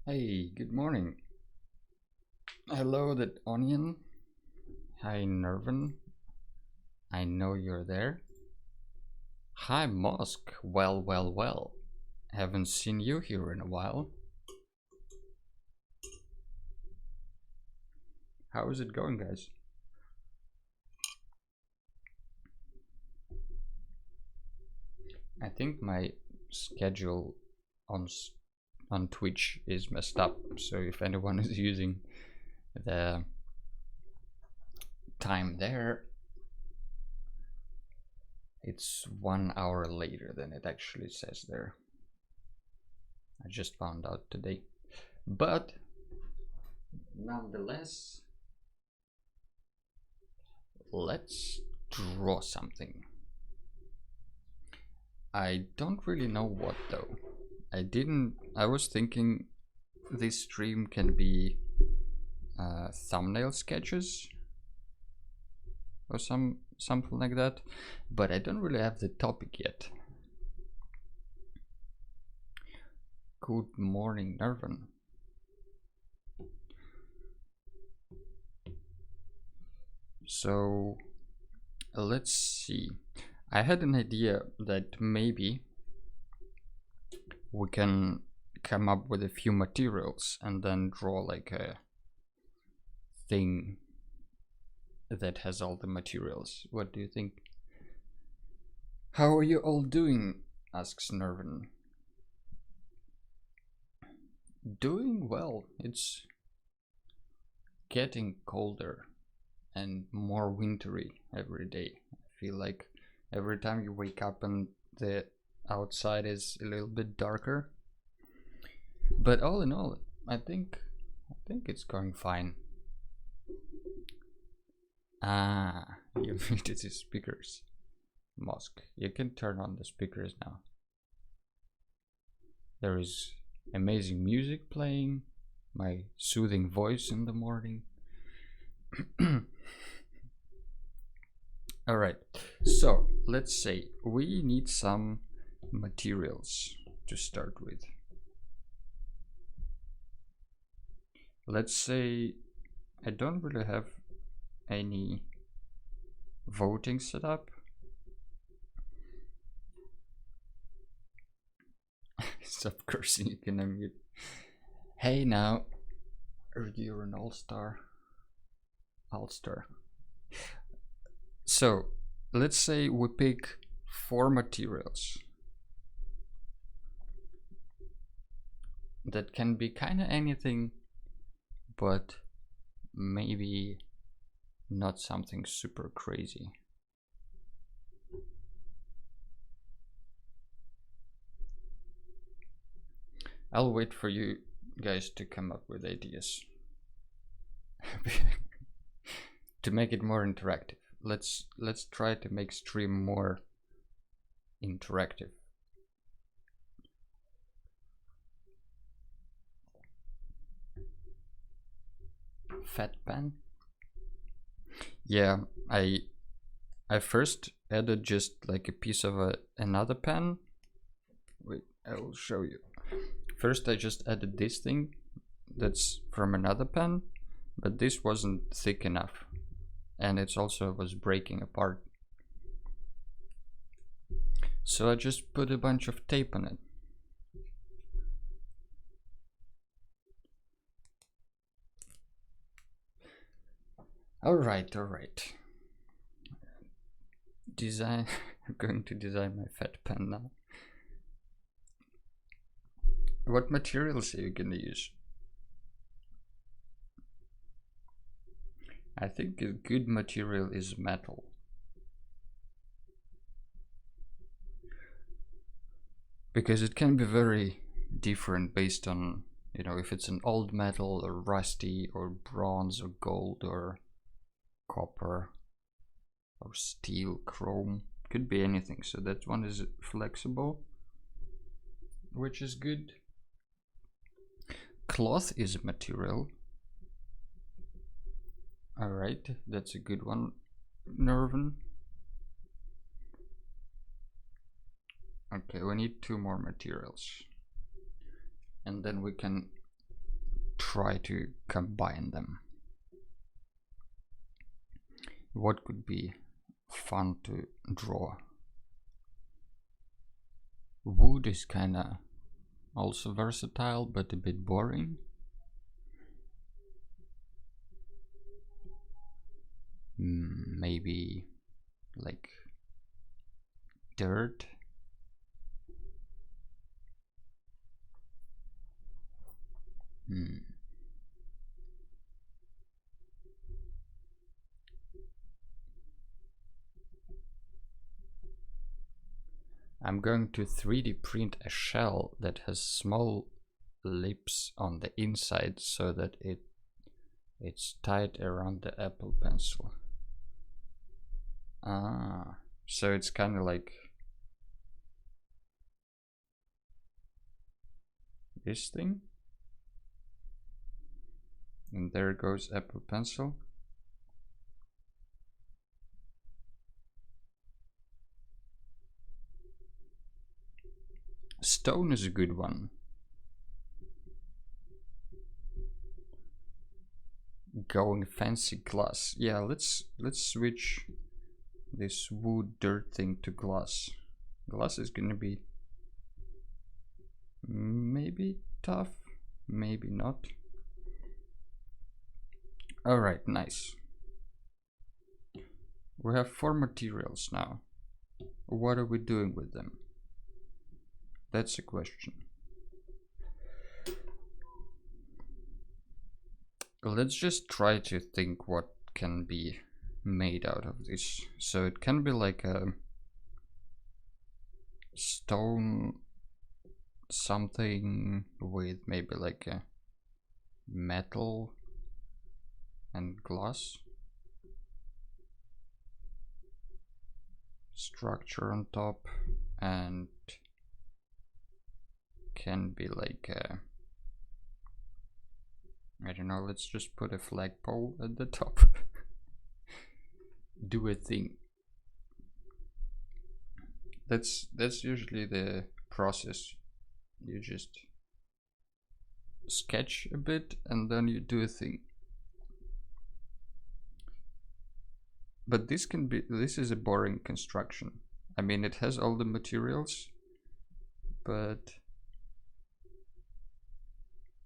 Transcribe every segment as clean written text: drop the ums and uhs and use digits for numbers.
Hey, good morning. Hello, that onion. Hi, Nervin. I know you're there. Hi, Mosk. Well. Haven't seen you here in a while. How is it going, guys? I think my schedule on on Twitch is messed up. So if anyone is using the time there, it's 1 hour later than it actually says there. I just found out today. But nonetheless, let's draw something. I don't really know what though. I was thinking this stream can be thumbnail sketches or something like that, but I don't really have the topic yet. Good morning, Nervin. So let's see. I had an idea that maybe we can come up with a few materials and then draw like a thing that has all the materials. What do you think? How are you all doing? Asks Nervin. Doing well. It's getting colder and more wintry every day. I feel like every time you wake up and the outside is a little bit darker. But all in all, I think it's going fine. Ah, you muted the speakers. Mosk, you can turn on the speakers now. There is amazing music playing, my soothing voice in the morning. Alright, so let's say we need some materials to start with. Let's say I don't really have any voting set up. Stop cursing, you can unmute. Hey now, you're an all-star. All-star. So let's say we pick 4 materials that can be kind of anything, but maybe not something super crazy. I'll wait for you guys to come up with ideas to make it more interactive. Let's try to make stream more interactive. Fat pen. Yeah, I first added just like a piece of another pen. Wait, I will show you. First I just added this thing that's from another pen, but this wasn't thick enough and it also was breaking apart. So I just put a bunch of tape on it. Alright. Design. I'm going to design my fat pen now. What materials are you gonna use? I think a good material is metal. Because it can be very different based on, you know, if it's an old metal or rusty or bronze or gold or copper or steel, chrome. Could be anything. So that one is flexible, which is good. Cloth is a material. Alright, that's a good one, Nervin. Okay, we need 2 more materials. And then we can try to combine them. What could be fun to draw? Wood is kinda also versatile, but a bit boring. Maybe like dirt. I'm going to 3D print a shell that has small lips on the inside so that it's tied around the Apple Pencil. So it's kind of like this thing. And there goes Apple Pencil. Stone is a good one. Going fancy glass. Yeah, let's switch this wood dirt thing to glass. Glass is gonna be maybe tough, maybe not. Alright, nice. We have 4 materials now. What are we doing with them? That's a question. Let's just try to think what can be made out of this. So it can be like a stone something with maybe like a metal and glass structure on top, and can be like a, I don't know, let's just put a flagpole at the top. Do a thing. That's usually the process. You just sketch a bit and then you do a thing. But this is a boring construction. I mean, it has all the materials, but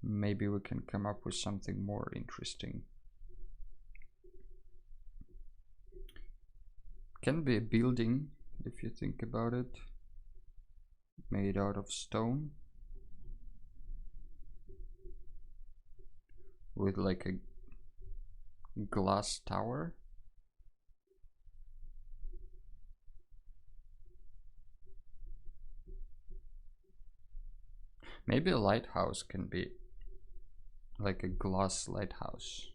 maybe we can come up with something more interesting. Can be a building, if you think about it, made out of stone with like a glass tower. Maybe a lighthouse can be like a glass lighthouse.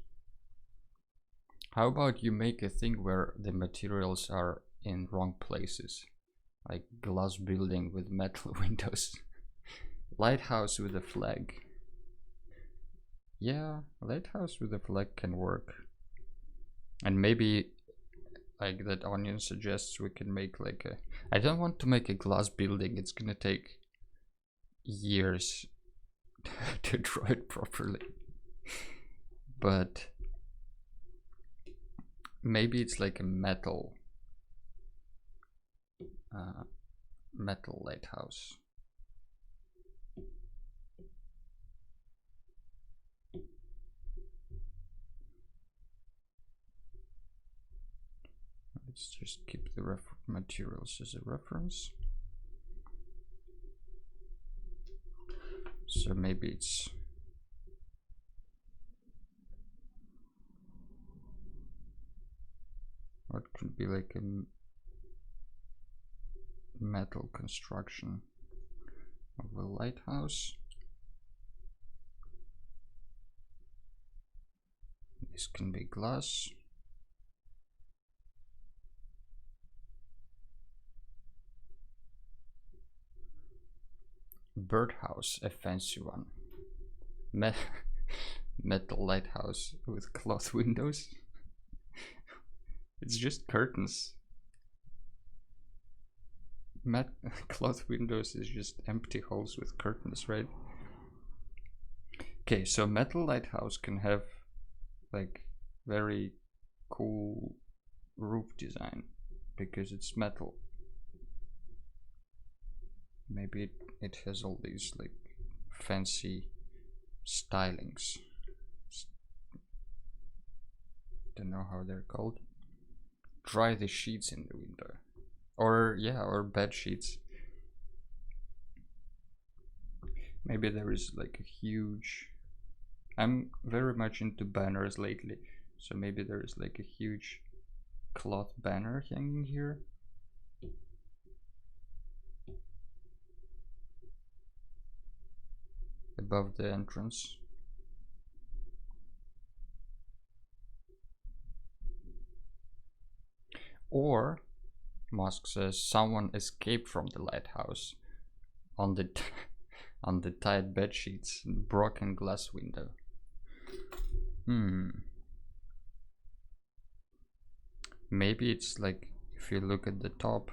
How about you make a thing where the materials are in wrong places? Like glass building with metal windows. Lighthouse with a flag. Yeah, lighthouse with a flag can work. And maybe, like that Onion suggests, we can make like a... I don't want to make a glass building. It's gonna take years to draw it properly. But maybe it's like a metal lighthouse. Let's just keep the materials as a reference. So maybe it's what could be like a metal construction of a lighthouse. This can be glass. Birdhouse, a fancy one. Metal lighthouse with cloth windows. It's just curtains. Cloth windows is just empty holes with curtains, right? Okay, so metal lighthouse can have like very cool roof design because it's metal. Maybe it has all these like fancy stylings. Don't know how they're called. Dry the sheets in the window. Or yeah, or bed sheets. Maybe there is like a huge... I'm very much into banners lately, so maybe there is like a huge cloth banner hanging here. Above the entrance. Or, Musk says, someone escaped from the lighthouse on the on the tight bed sheets, broken glass window. Maybe it's like if you look at the top,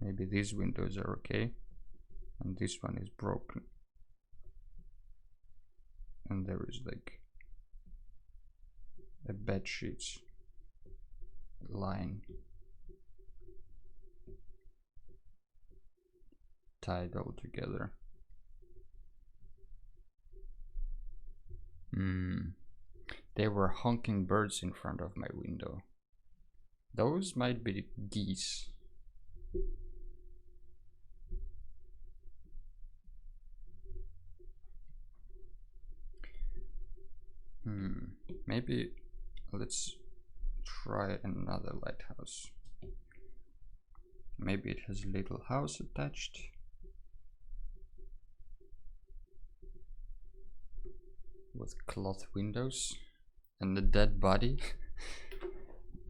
maybe these windows are okay, and this one is broken, and there is like a bed sheets line tied all together. There were honking birds in front of my window. Those might be geese. Maybe let's try another lighthouse. Maybe it has a little house attached. With cloth windows and a dead body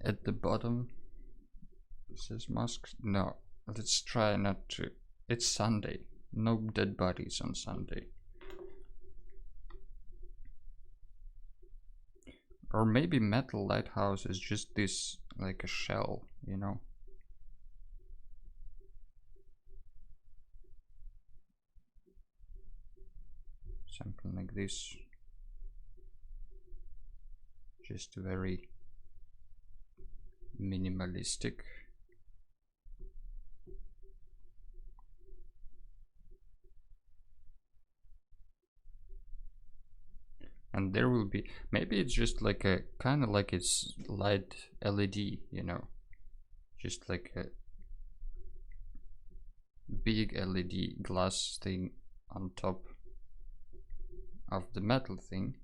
at the bottom. It says Musk. No, let's try not to. It's Sunday. No dead bodies on Sunday. Or maybe metal lighthouse is just this, like a shell, you know? Something like this. Just very minimalistic. And there will be, maybe it's just like a kind of like it's light LED, you know, just like a big LED glass thing on top of the metal thing.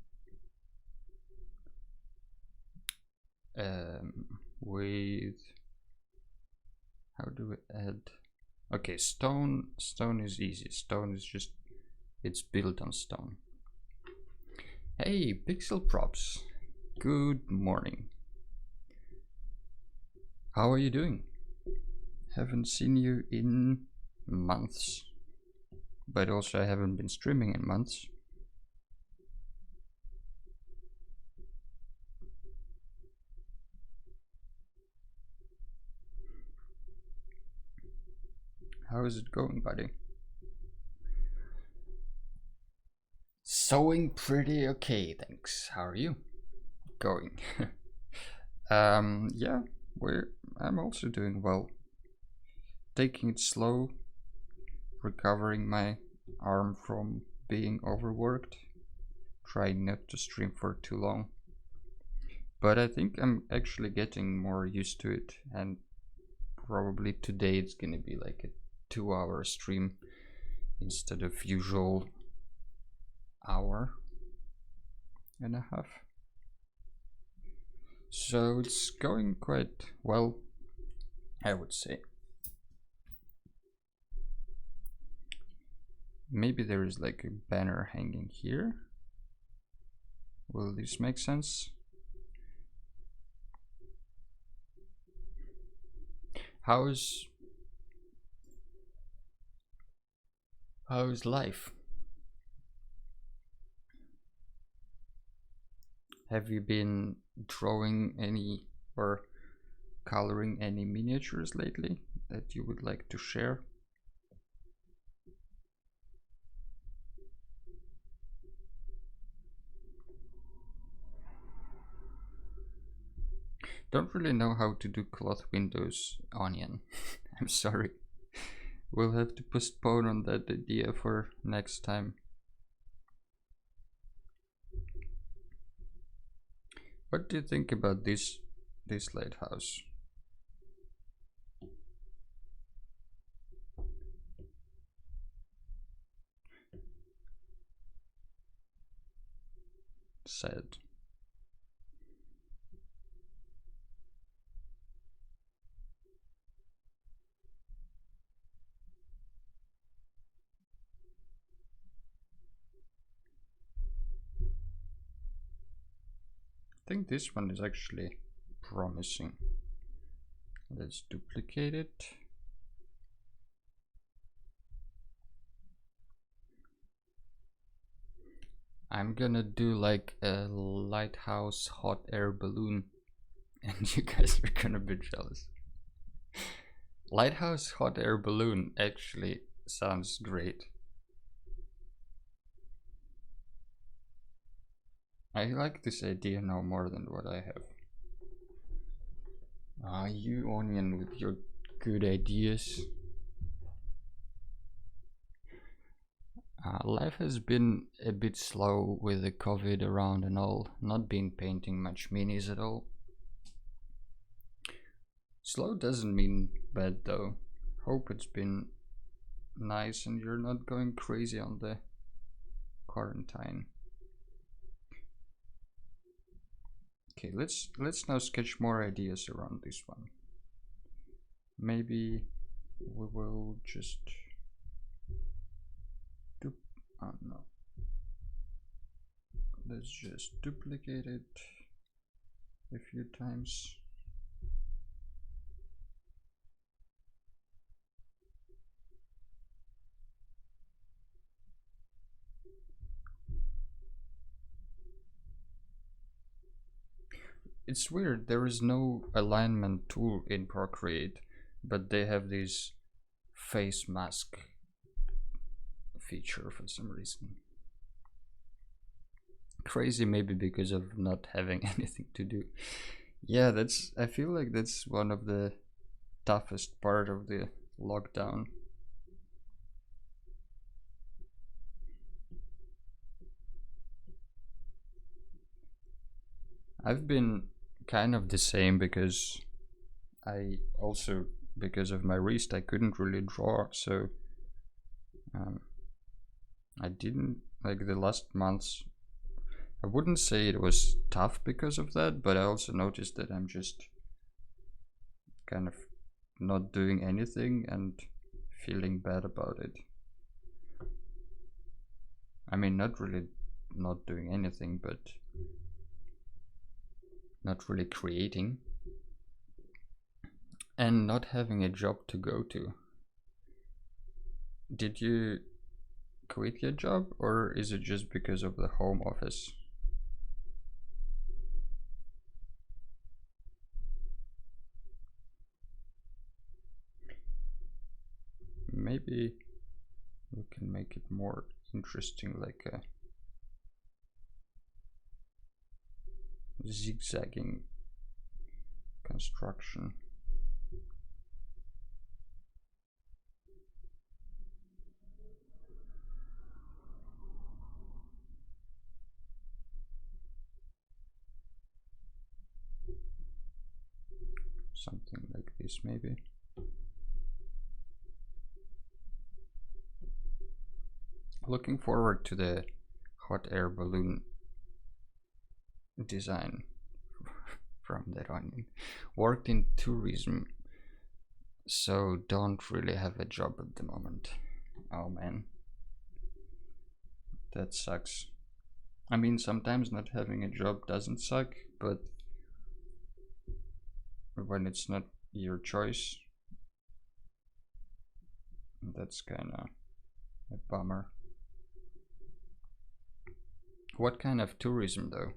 With, how do we add? Okay, stone is easy. Stone is just, it's built on stone. Hey, Pixel Props, good morning. How are you doing? Haven't seen you in months, but also I haven't been streaming in months. How is it going, buddy? Sewing pretty okay, thanks. How are you going? Yeah, I'm also doing well. Taking it slow, recovering my arm from being overworked, trying not to stream for too long. But I think I'm actually getting more used to it, and probably today it's gonna be like a 2-hour stream instead of usual hour and a half. So it's going quite well, I would say. Maybe there is like a banner hanging here. Will this make sense? How's life? Have you been drawing any or coloring any miniatures lately that you would like to share? Don't really know how to do cloth windows, Onion. I'm sorry. We'll have to postpone on that idea for next time. What do you think about this lighthouse? Sad. I think this one is actually promising. Let's duplicate it. I'm gonna do like a lighthouse hot air balloon, and you guys are gonna be jealous. Lighthouse hot air balloon actually sounds great. I like this idea now more than what I have. Ah, you Onion with your good ideas. Life has been a bit slow with the COVID around and all. Not been painting much minis at all. Slow doesn't mean bad though. Hope it's been nice and you're not going crazy on the quarantine. Okay, let's now sketch more ideas around this one. Maybe we will just oh no. Let's just duplicate it a few times. It's weird, there is no alignment tool in Procreate, but they have this face mask feature for some reason. Crazy, maybe because of not having anything to do. Yeah, I feel like that's one of the toughest part of the lockdown. I've been kind of the same because I also, because of my wrist, I couldn't really draw, so I didn't, like the last months, I wouldn't say it was tough because of that, but I also noticed that I'm just kind of not doing anything and feeling bad about it. I mean, not really not doing anything, but not really creating and not having a job to go to. Did you quit your job, or is it just because of the home office? Maybe we can make it more interesting, like a zigzagging construction. Something like this, maybe. Looking forward to the hot air balloon design from that Onion. Worked in tourism, so don't really have a job at the moment. Oh man, that sucks. I mean, sometimes not having a job doesn't suck, but when it's not your choice, that's kinda a bummer. What kind of tourism though?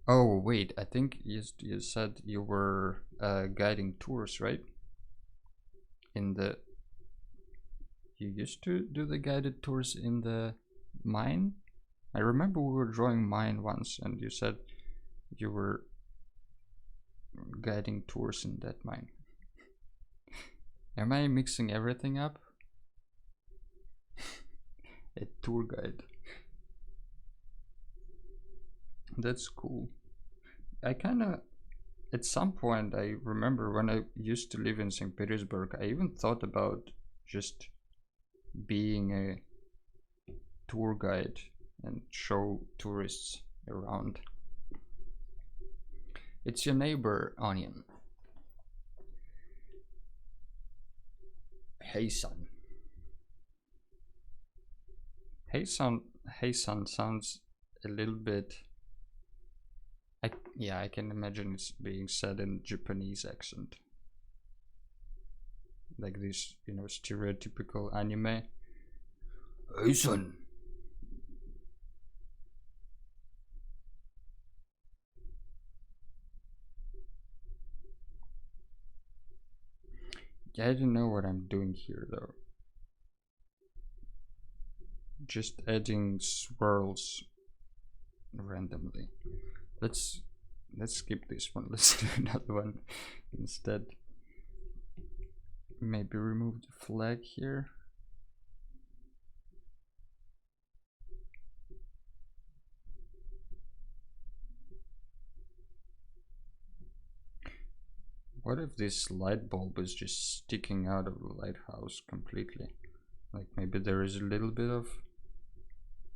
Oh wait, I think you said you were guiding tours, right? You used to do the guided tours in the mine? I remember we were drawing mine once and you said you were guiding tours in that mine. Am I mixing everything up? A tour guide. That's cool. I kinda, at some point, I remember when I used to live in St. Petersburg, I even thought about just being a tour guide and show tourists around. It's your neighbor, Onion. Hey son. Hey son sounds a little bit. Yeah, I can imagine it's being said in Japanese accent. Like this, stereotypical anime. Hey son. Yeah, I don't know what I'm doing here though. Just adding swirls randomly. Let's skip this one. Let's do another one instead. Maybe remove the flag here. What if this light bulb is just sticking out of the lighthouse completely? Like maybe there is a little bit of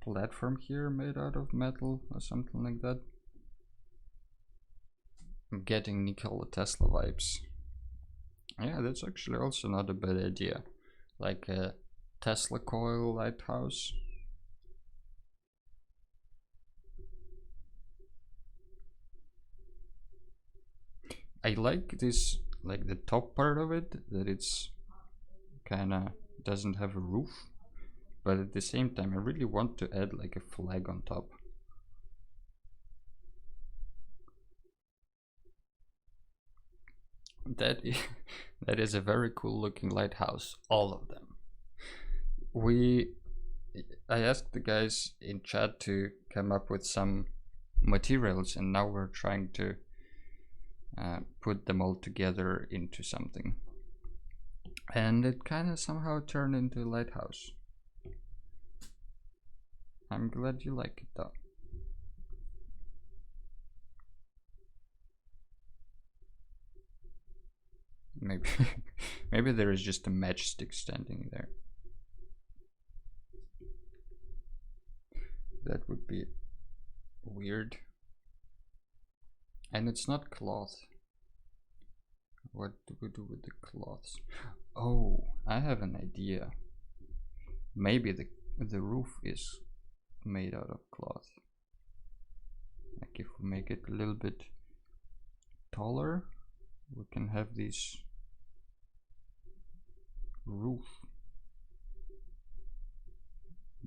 platform here made out of metal or something like that. I'm getting Nikola Tesla vibes. Yeah, that's actually also not a bad idea. Like a Tesla coil lighthouse. I like this, like the top part of it, that it's kinda doesn't have a roof. But at the same time, I really want to add like a flag on top. That is, that is a very cool looking lighthouse, all of them. I asked the guys in chat to come up with some materials, and now we're trying to put them all together into something. And it kind of somehow turned into a lighthouse. I'm glad you like it though. Maybe maybe there is just a matchstick standing there. That would be weird. And it's not cloth. What do we do with the cloths? Oh, I have an idea. Maybe the roof is made out of cloth. Like if we make it a little bit taller, we can have this roof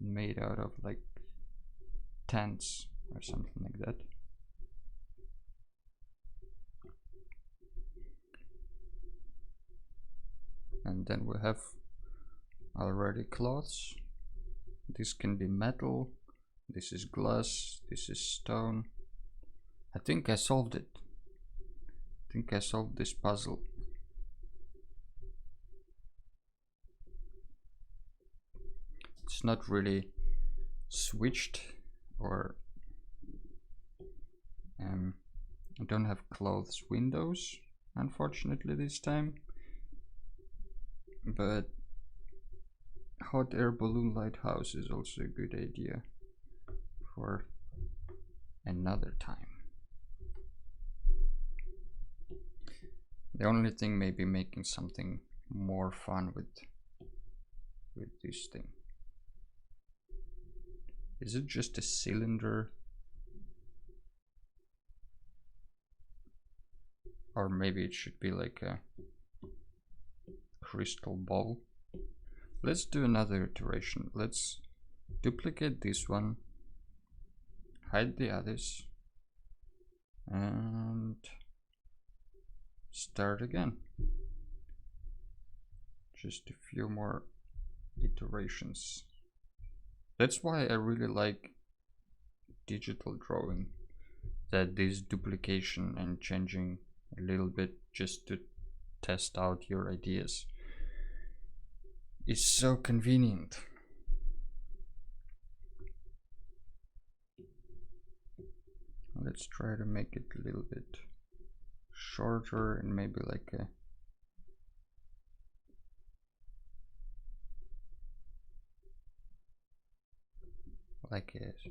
made out of like tents or something like that. And then we have already cloths. This can be metal, this is glass, this is stone. I think I solved it. I think I solved this puzzle. It's not really switched, or I don't have clothes windows, unfortunately, this time. But hot air balloon lighthouse is also a good idea for another time. The only thing may be making something more fun with this thing. Is it just a cylinder? Or maybe it should be like a crystal ball. Let's do another iteration. Let's duplicate this one, hide the others, and start again. Just a few more iterations. That's why I really like digital drawing, that this duplication and changing a little bit just to test out your ideas. It's so convenient. Let's try to make it a little bit shorter and maybe like a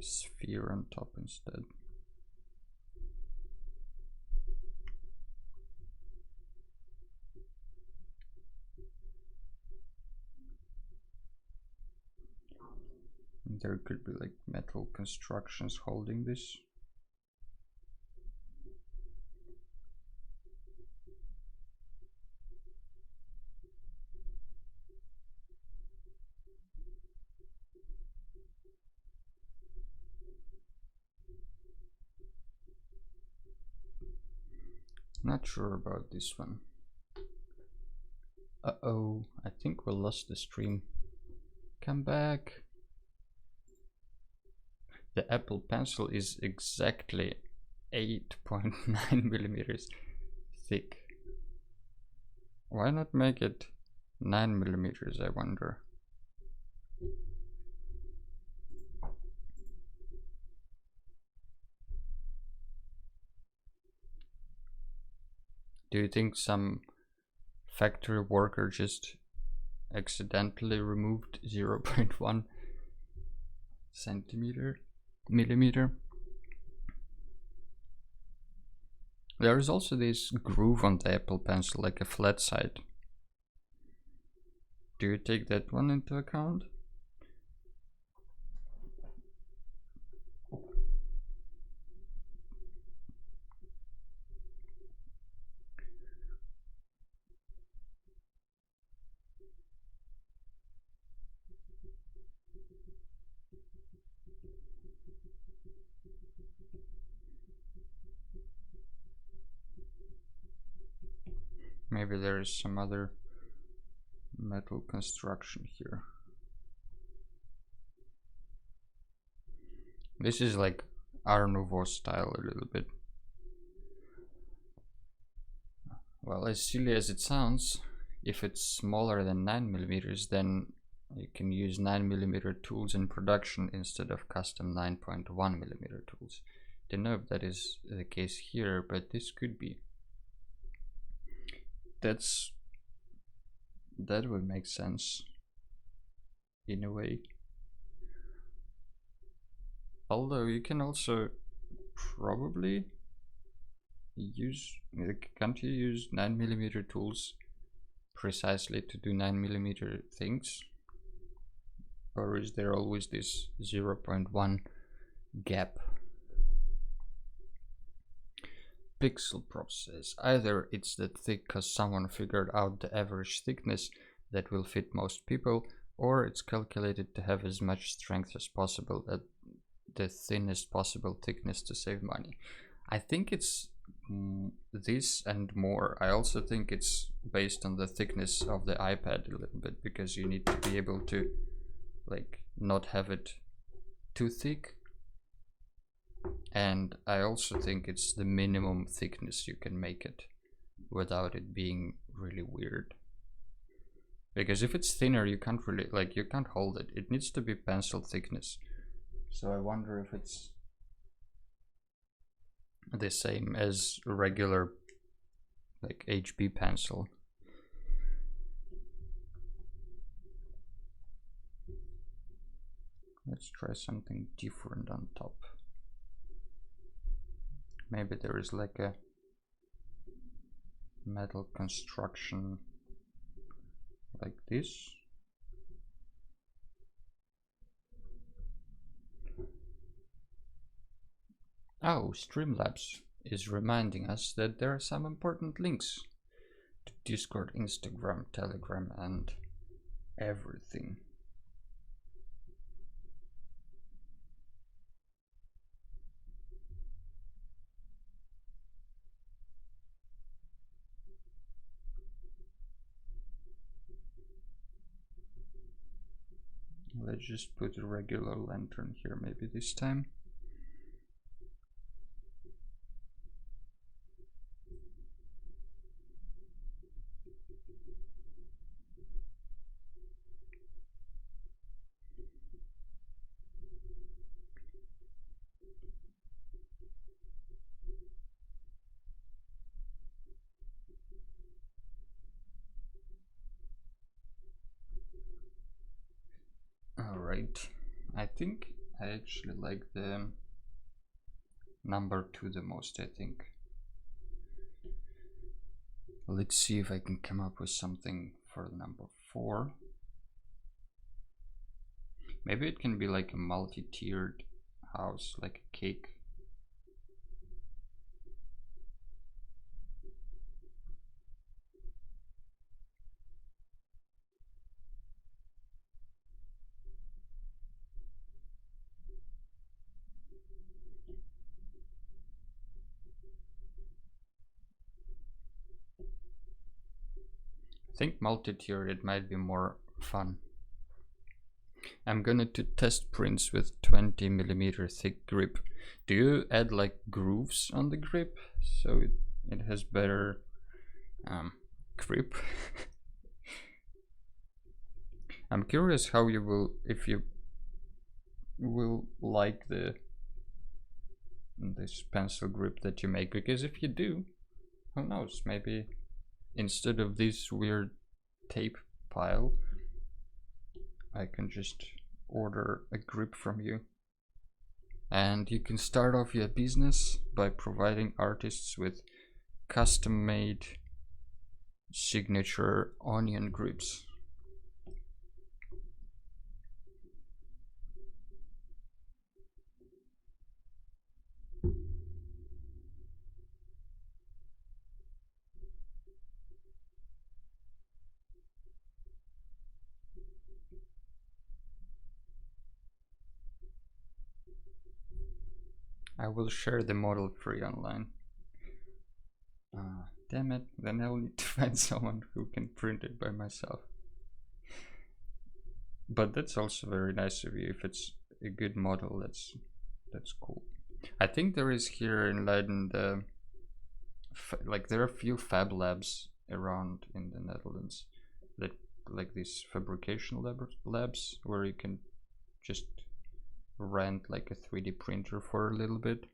sphere on top instead. And there could be like metal constructions holding this. Not sure about this one. Uh-oh, I think we lost the stream. Come back. The Apple Pencil is exactly 8.9 millimeters thick. Why not make it 9 millimeters, I wonder? Do you think some factory worker just accidentally removed 0.1 millimeter? There is also this groove on the Apple Pencil, like a flat side. Do you take that one into account? Maybe there is some other metal construction here. This is like Art Nouveau style a little bit. Well, as silly as it sounds, if it's smaller than 9 millimeters, then you can use 9 millimeter tools in production instead of custom 9.1 millimeter tools. Don't know if that is the case here, but this could be. That would make sense in a way. Although you can also probably use, can't you use 9 millimeter tools precisely to do 9 millimeter things? Or is there always this 0.1 gap? Pixel process. Either it's that thick because someone figured out the average thickness that will fit most people, or it's calculated to have as much strength as possible at the thinnest possible thickness to save money. I think it's this and more. I also think it's based on the thickness of the iPad a little bit, because you need to be able to like not have it too thick. And I also think it's the minimum thickness you can make it without it being really weird. Because if it's thinner, you can't really, like, you can't hold it. It needs to be pencil thickness. So I wonder if it's the same as a regular, like, HB pencil. Let's try something different on top. Maybe there is like a metal construction like this. Oh, Streamlabs is reminding us that there are some important links to Discord, Instagram, Telegram, and everything. Let's just put a regular lantern here maybe this time. I think I actually like the number 2 the most, I think. Let's see if I can come up with something for number 4. Maybe it can be like a multi-tiered house, like a cake. I think multi-tiered, it might be more fun. I'm gonna test prints with 20mm thick grip. Do you add like grooves on the grip so it has better grip? I'm curious how you will, if you will like this pencil grip that you make, because if you do, who knows, maybe instead of this weird tape pile, I can just order a grip from you. And you can start off your business by providing artists with custom made signature onion grips. I will share the model free online. Damn it, then I'll need to find someone who can print it by myself. But that's also very nice of you. If it's a good model, that's cool. I think there is here in Leiden like there are a few fab labs around in the Netherlands that like these fabrication labs where you can just rent like a 3D printer for a little bit.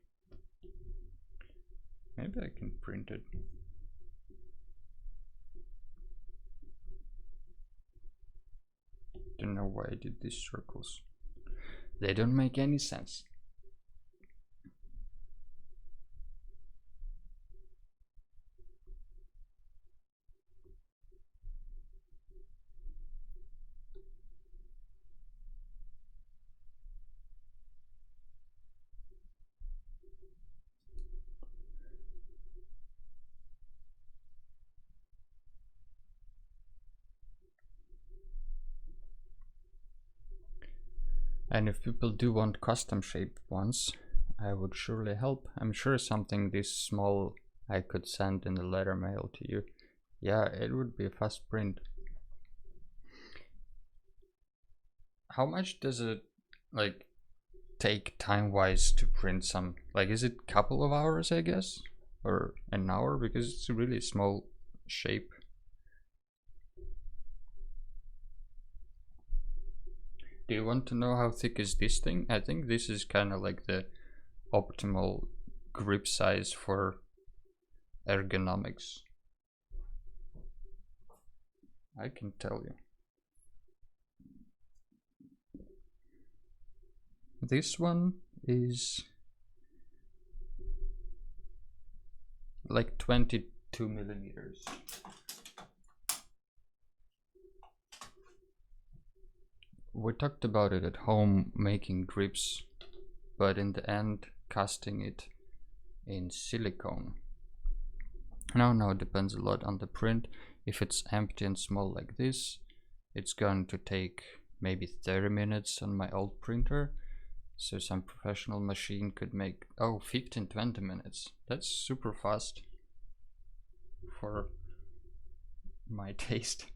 Maybe I can print it. Don't know why I did these circles. They don't make any sense. And if people do want custom shaped ones, I would surely help. I'm sure something this small I could send in the letter mail to you. Yeah, it would be a fast print. How much does it like take time-wise to print some? Like, is it a couple of hours, I guess? Or an hour? Because it's a really small shape. Do you want to know how thick is this thing? I think this is kind of like the optimal grip size for ergonomics. I can tell you. This one is like 22mm. We talked about it at home, making grips, but in the end casting it in silicone. No, it depends a lot on the print. If it's empty and small like this, it's going to take maybe 30 minutes on my old printer. So some professional machine could make 15-20 minutes. That's super fast for my taste.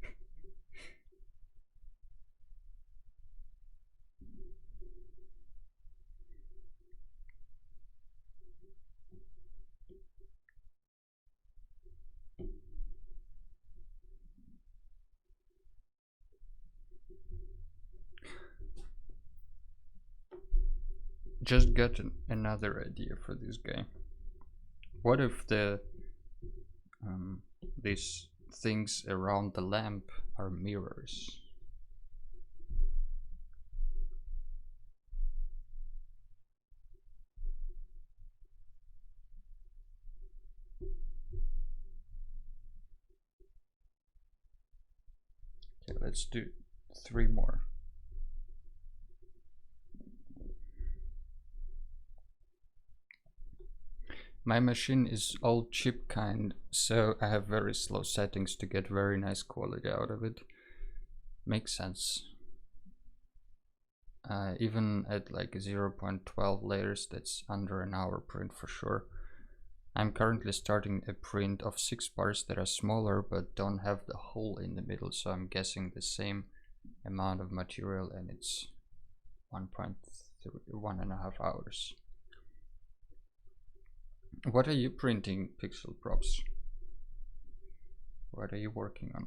Just got another idea for this guy. What if these things around the lamp are mirrors? let's do 3 more. My machine is all chip kind, so I have very slow settings to get very nice quality out of it. Makes sense. Even at like 0.12 layers, that's under an hour print for sure. I'm currently starting a print of 6 bars that are smaller but don't have the hole in the middle, so I'm guessing the same amount of material, and it's 1.5 hours. What are you printing, Pixel Props? What are you working on?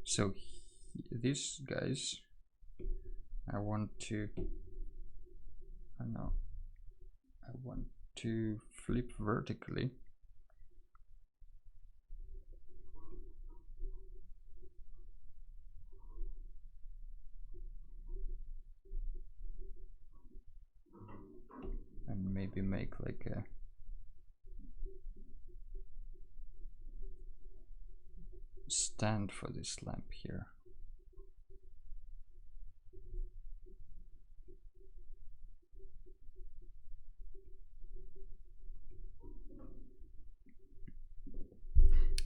So these guys, I want to flip vertically. And maybe make like a stand for this lamp here.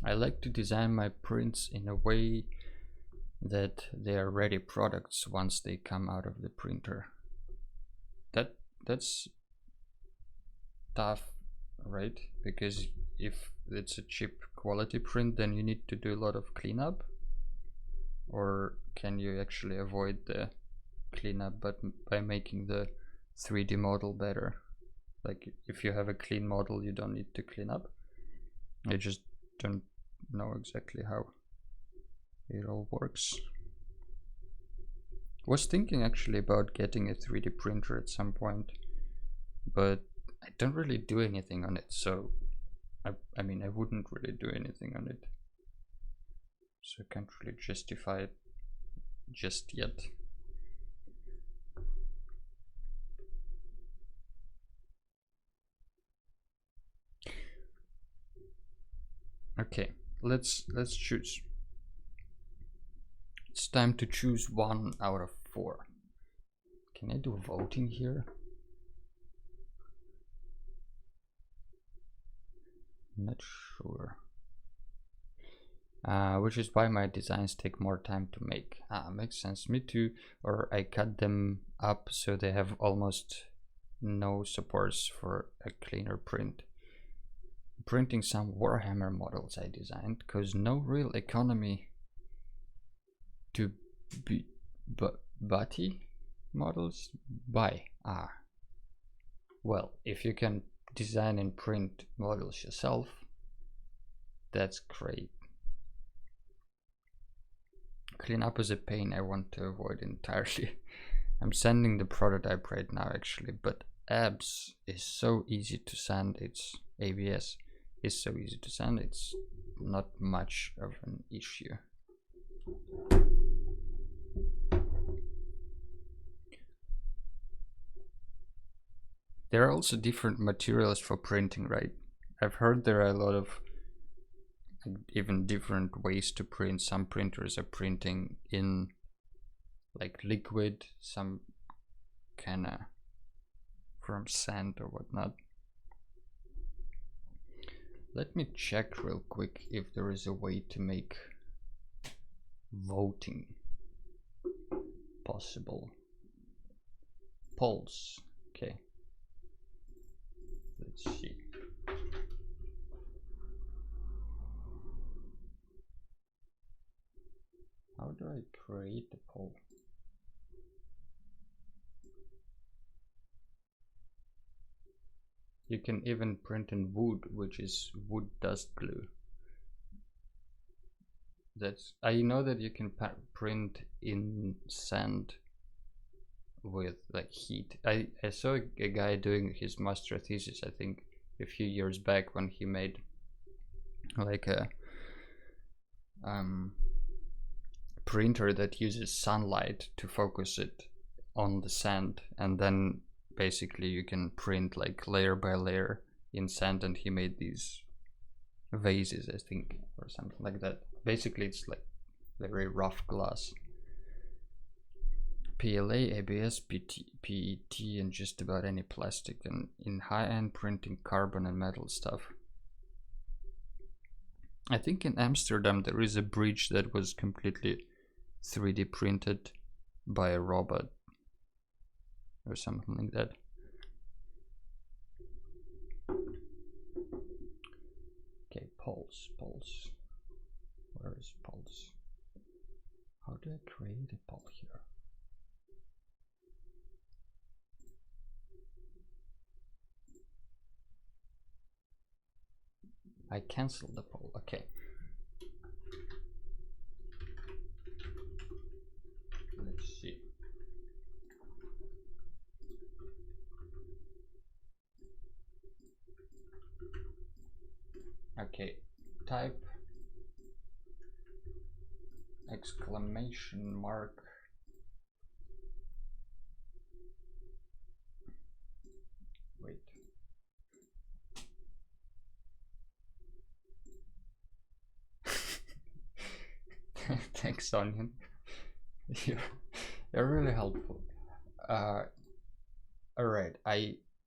I like to design my prints in a way that they are ready products once they come out of the printer. That's tough, right? Because if it's a cheap quality print, then you need to do a lot of cleanup. Or can you actually avoid the cleanup but by making the 3D model better? Like if you have a clean model, you don't need to clean up. I just don't know exactly how it all works. Was thinking actually about getting a 3D printer at some point, but I don't really do anything on it, so I mean I wouldn't really do anything on it, so I can't really justify it just yet. Okay, let's choose. It's time to choose 1 out of 4. Can I do voting here? Not sure. Which is why my designs take more time to make. Makes sense. Me too. Or I cut them up so they have almost no supports for a cleaner print. Printing some Warhammer models I designed, cause no real economy to be butty models buy. Well, if you can design and print models yourself, that's great. Cleanup is a pain I want to avoid entirely. I'm sanding the prototype right now actually, but ABS is so easy to sand. It's ABS is so easy to sand, it's not much of an issue. There are also different materials for printing, right? I've heard there are a lot of even different ways to print. Some printers are printing in like liquid, some kinda from sand or whatnot. Let me check real quick if there is a way to make voting possible. Polls, okay. Let's see. How do I create the poll? You can even print in wood, which is wood dust glue. I know that you can print in sand with like heat. I saw a guy doing his master thesis, I think a few years back, when he made like a printer that uses sunlight to focus it on the sand, and then basically you can print like layer by layer in sand, and he made these vases, I think, or something like that. Basically, it's like very rough glass. PLA, ABS, PET, and just about any plastic, and in high-end printing, carbon and metal stuff. I think in Amsterdam there is a bridge that was completely 3D printed by a robot or something like that. Okay, pulse. Where is pulse? How do I create a pulse here? I canceled the poll. Okay. Let's see. Okay, type exclamation mark wait. Thanks, Onion. You're really helpful. Alright,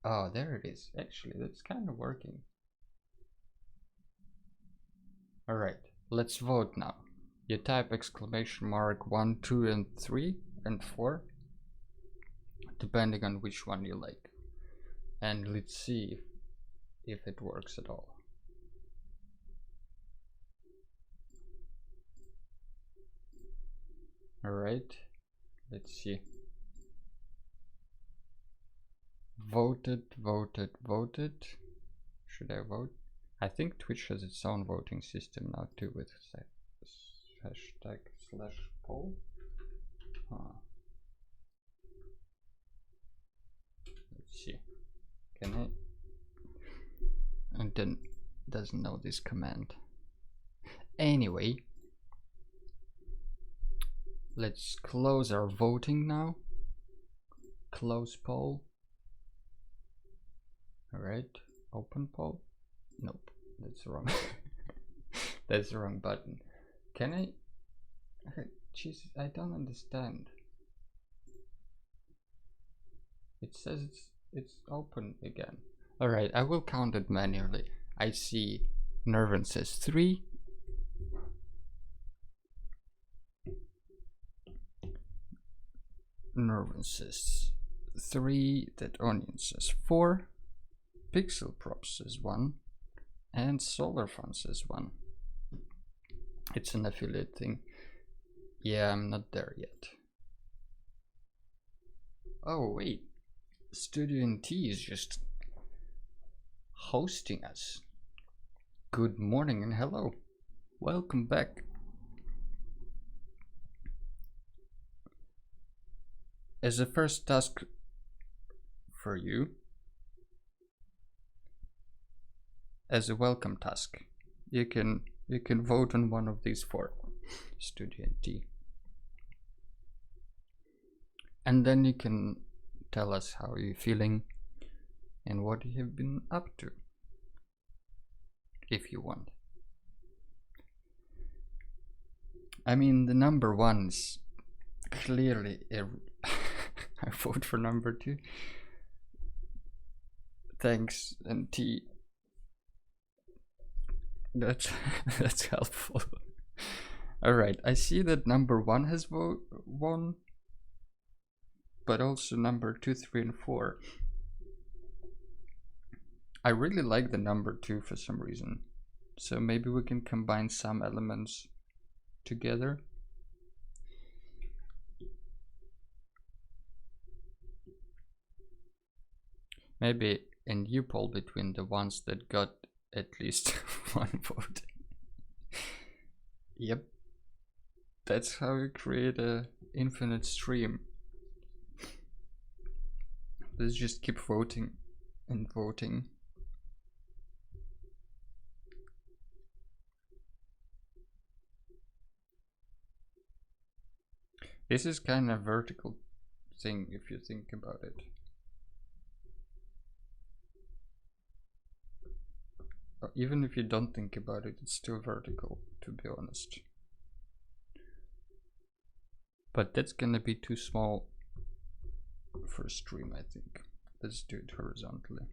oh, there it is. Actually, that's kind of working. Alright, let's vote now. You type exclamation mark 1, 2, and 3, and 4, depending on which one you like. And let's see if it works at all. Alright, let's see. Voted. Should I vote? I think Twitch has its own voting system now too, with #/poll. Let's see. Can I? And then doesn't know this command. Anyway, let's close our voting now. Close poll. Alright, open poll. Nope, that's wrong. That's the wrong button. Can I? Jesus, I don't understand. It says it's open again. Alright, I will count it manually. I see Nervin says 3. Nervin says 3. That Onion says 4. Pixel Prop says 1. And Solar Fun says 1. It's an affiliate thing. Yeah, I'm not there yet. Oh wait, Studio NT is just hosting us. Good morning and hello. Welcome back. As a first task for you, as a welcome task, you can vote on one of these 4. Studio NT. And then you can tell us how you're feeling and what you have been up to, if you want. I mean, the number 1 is clearly I vote for number 2. Thanks, NT. That's helpful. Alright, I see that number 1 has won, but also number 2, 3, and 4. I really like the number 2 for some reason, so maybe we can combine some elements together. Maybe a new poll between the ones that got at least 1 vote. Yep, that's how you create a infinite stream. Let's just keep voting and voting. This is kind of a vertical thing if you think about it. even if you don't think about it, it's still vertical, to be honest. But that's gonna be too small for a stream, I think. Let's do it horizontally.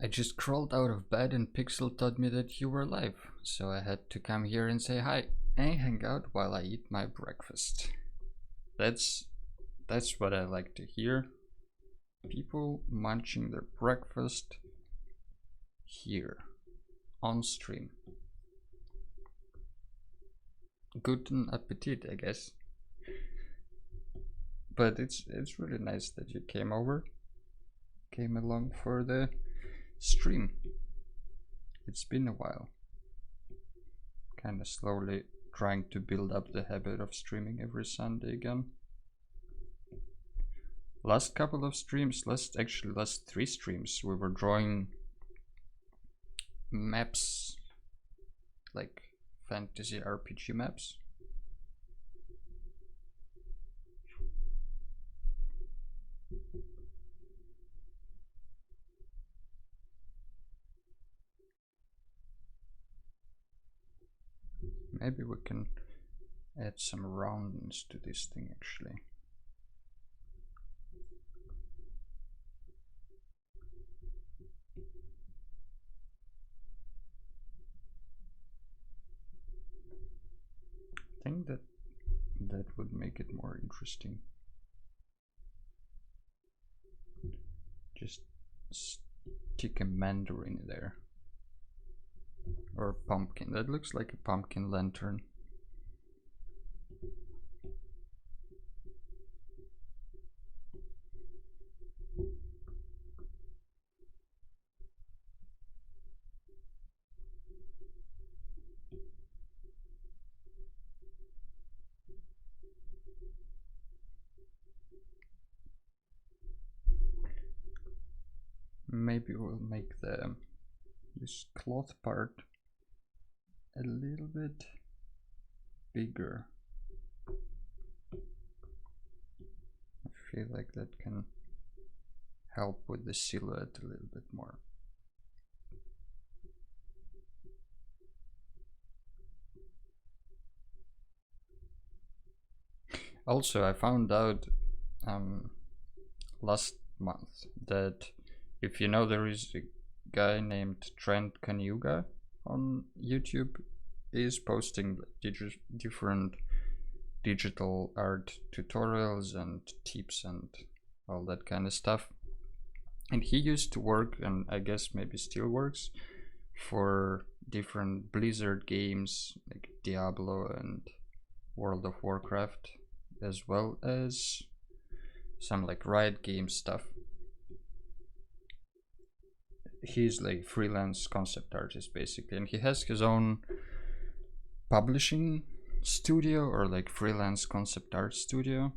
I just crawled out of bed and Pixel told me that you were live, so I had to come here and say hi and hang out while I eat my breakfast. That's what I like to hear. People munching their breakfast here on stream. Guten Appetit, I guess. But it's really nice that you came along for the stream. It's been a while. Kind of slowly trying to build up the habit of streaming every Sunday again. Last couple of streams, last 3 streams, we were drawing maps, like fantasy RPG maps. Maybe we can add some roundness to this thing actually. I think that would make it more interesting. Just stick a mandarin there. Or a pumpkin. That looks like a pumpkin lantern. Maybe we'll make this cloth part a little bit bigger. I feel like that can help with the silhouette a little bit more. Also, I found out last month that if you know, there is a guy named Trent Kanyuga on YouTube. Is posting different digital art tutorials and tips and all that kind of stuff. And he used to work, and I guess maybe still works, for different Blizzard games like Diablo and World of Warcraft, as well as some like Riot Games stuff. He's like freelance concept artist basically, and he has his own publishing studio or like freelance concept art studio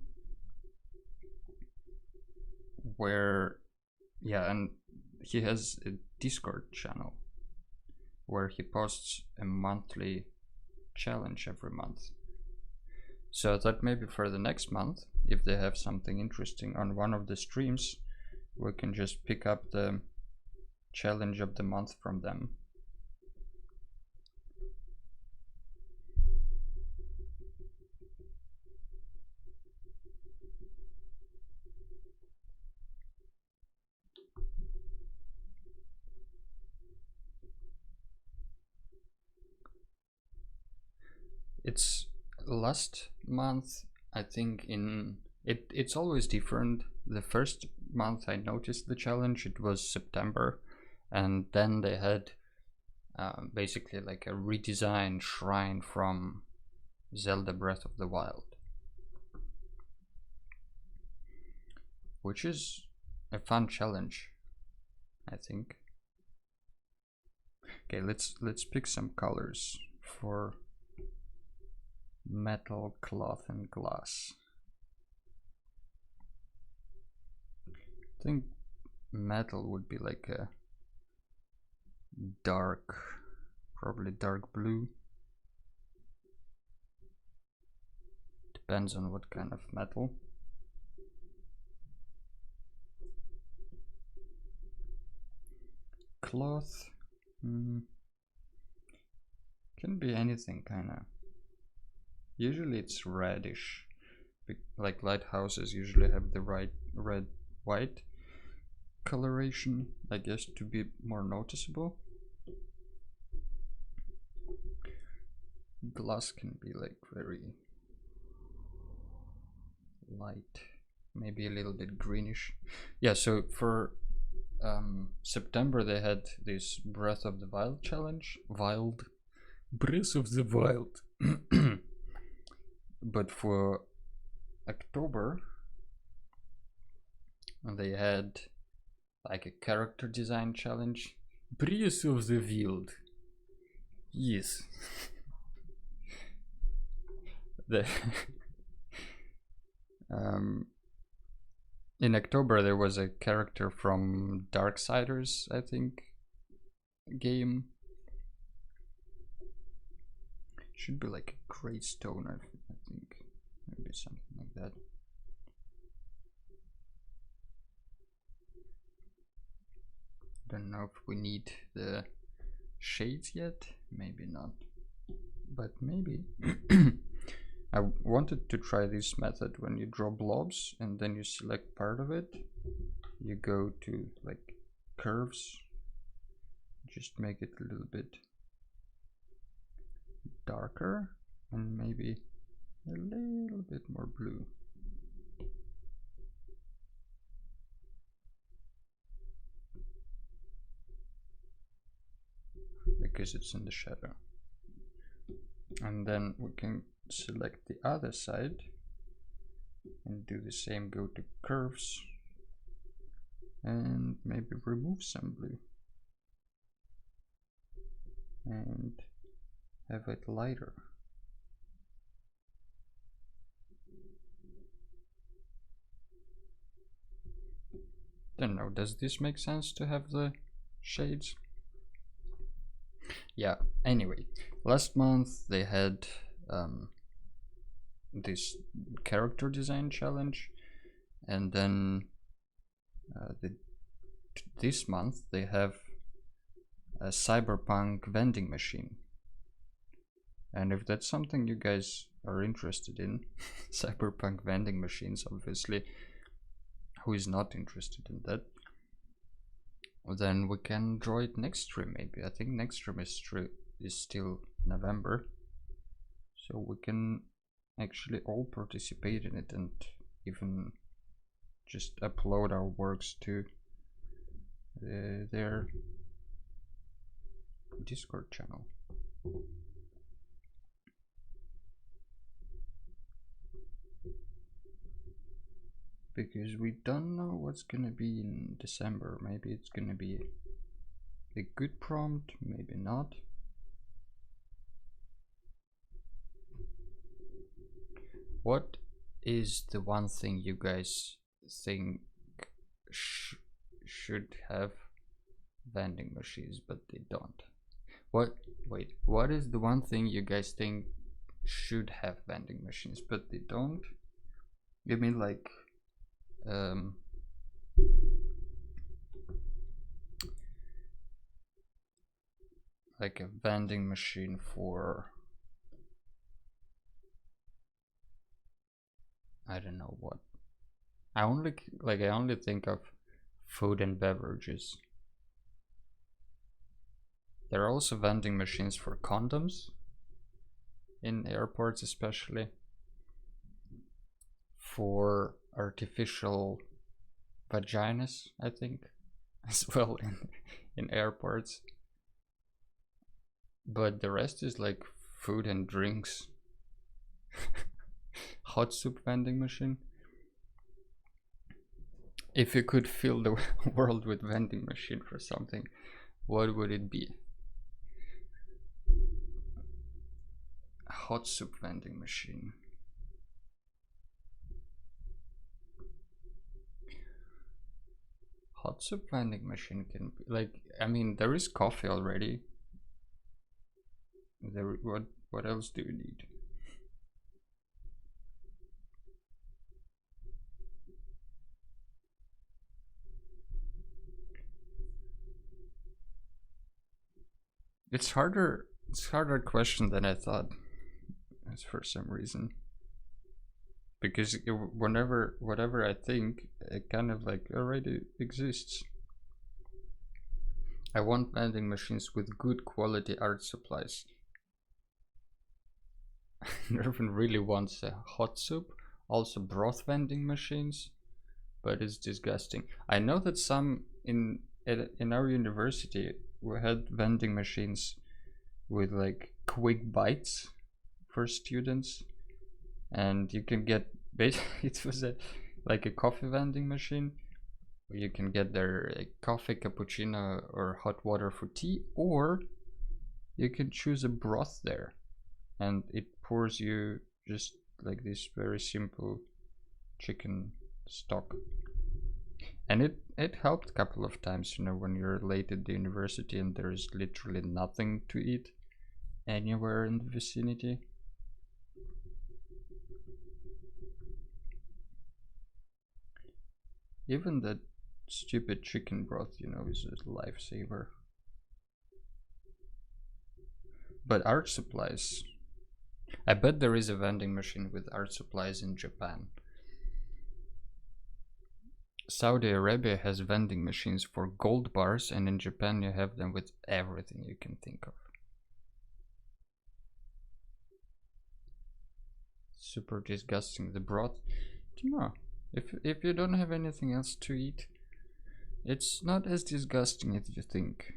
where, yeah, and he has a Discord channel where he posts a monthly challenge every month. So that maybe for the next month, if they have something interesting on one of the streams, we can just pick up the challenge of the month from them. It's last month, I think it's always different. The first month I noticed the challenge, it was September, and then they had basically like a redesigned shrine from Zelda Breath of the Wild, which is a fun challenge, I think. Okay, let's pick some colors for metal, cloth, and glass. I think metal would be like a dark, probably dark blue. Depends on what kind of metal. Cloth. Can be anything, kinda. Usually it's reddish. Like lighthouses usually have the right red white coloration, I guess, to be more noticeable. Glass can be like very light, maybe a little bit greenish. Yeah, so for September they had this Breath of the Wild challenge. Breath of the Wild. But for October they had like a character design challenge. Breath of the Wild. Yes. The in October there was a character from Darksiders, I think, game. Should be like a gray stone, I think. Maybe something like that. Don't know if we need the shades yet. Maybe not. But maybe. I wanted to try this method when you draw blobs and then you select part of it. You go to like curves. Just make it a little bit darker and maybe a little bit more blue. Because it's in the shadow. And then we can select the other side and do the same, go to curves and maybe remove some blue and have it lighter. Don't know, does this make sense to have the shades? Yeah, anyway, last month they had this character design challenge, and then this month they have a cyberpunk vending machine. And if that's something you guys are interested in, cyberpunk vending machines, obviously, who is not interested in that, then we can draw it next stream maybe. I think next stream is still November, so we can actually all participate in it and even just upload our works to their Discord channel. Because we don't know what's gonna be in December. Maybe it's gonna be a good prompt, maybe not. What is the one thing you guys think should have vending machines but they don't? What is the one thing you guys think should have vending machines but they don't? You mean like like a vending machine for, I don't know what. I only think of food and beverages. There are also vending machines for condoms in airports, especially for artificial vaginas, I think, as well in airports. But the rest is like food and drinks. Hot soup vending machine. If you could fill the world with vending machine for something, what would it be? A hot soup vending machine. Hot soup vending machine can be like, I mean, there is coffee already. What else do you need? It's harder. It's harder question than I thought. For some reason, because whatever I think, it kind of like already exists. I want vending machines with good quality art supplies. Nervin really wants a hot soup, also broth vending machines, but it's disgusting. I know that some in our university we had vending machines with like quick bites for students, and you can get it was like a coffee vending machine. You can get their coffee, cappuccino, or hot water for tea, or you can choose a broth there, and it pours you just like this very simple chicken stock. And it helped a couple of times, when you're late at the university and there's literally nothing to eat anywhere in the vicinity. Even that stupid chicken broth, is a lifesaver. But art supplies, I bet there is a vending machine with art supplies in Japan. Saudi Arabia has vending machines for gold bars, and in Japan you have them with everything you can think of. Super disgusting. The broth, if you don't have anything else to eat, it's not as disgusting as you think.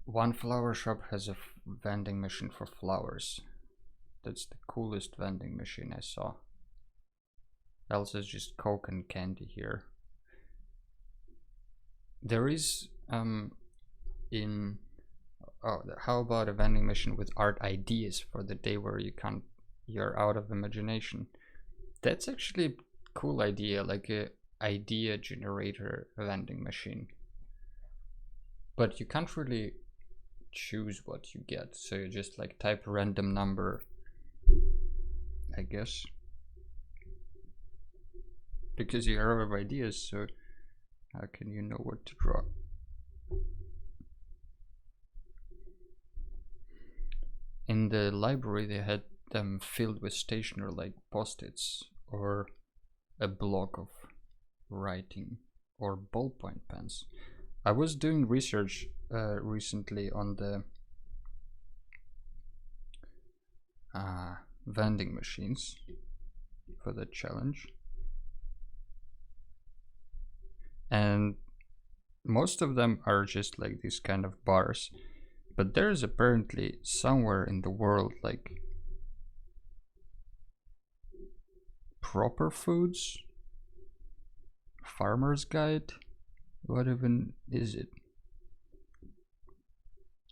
One flower shop has a vending machine for flowers. That's the coolest vending machine I saw. Else is just Coke and candy here. There is how about a vending machine with art ideas for the day where you're out of imagination? That's actually a cool idea, like a idea generator vending machine. But you can't really choose what you get, so you just like type a random number, I guess, because you're out of ideas, so how can you know what to draw? In the library they had them filled with stationery like post-its or a block of writing or ballpoint pens. I was doing research recently on the vending machines for the challenge, and most of them are just like these kind of bars, but there's apparently somewhere in the world like proper foods, farmer's guide, what even is it?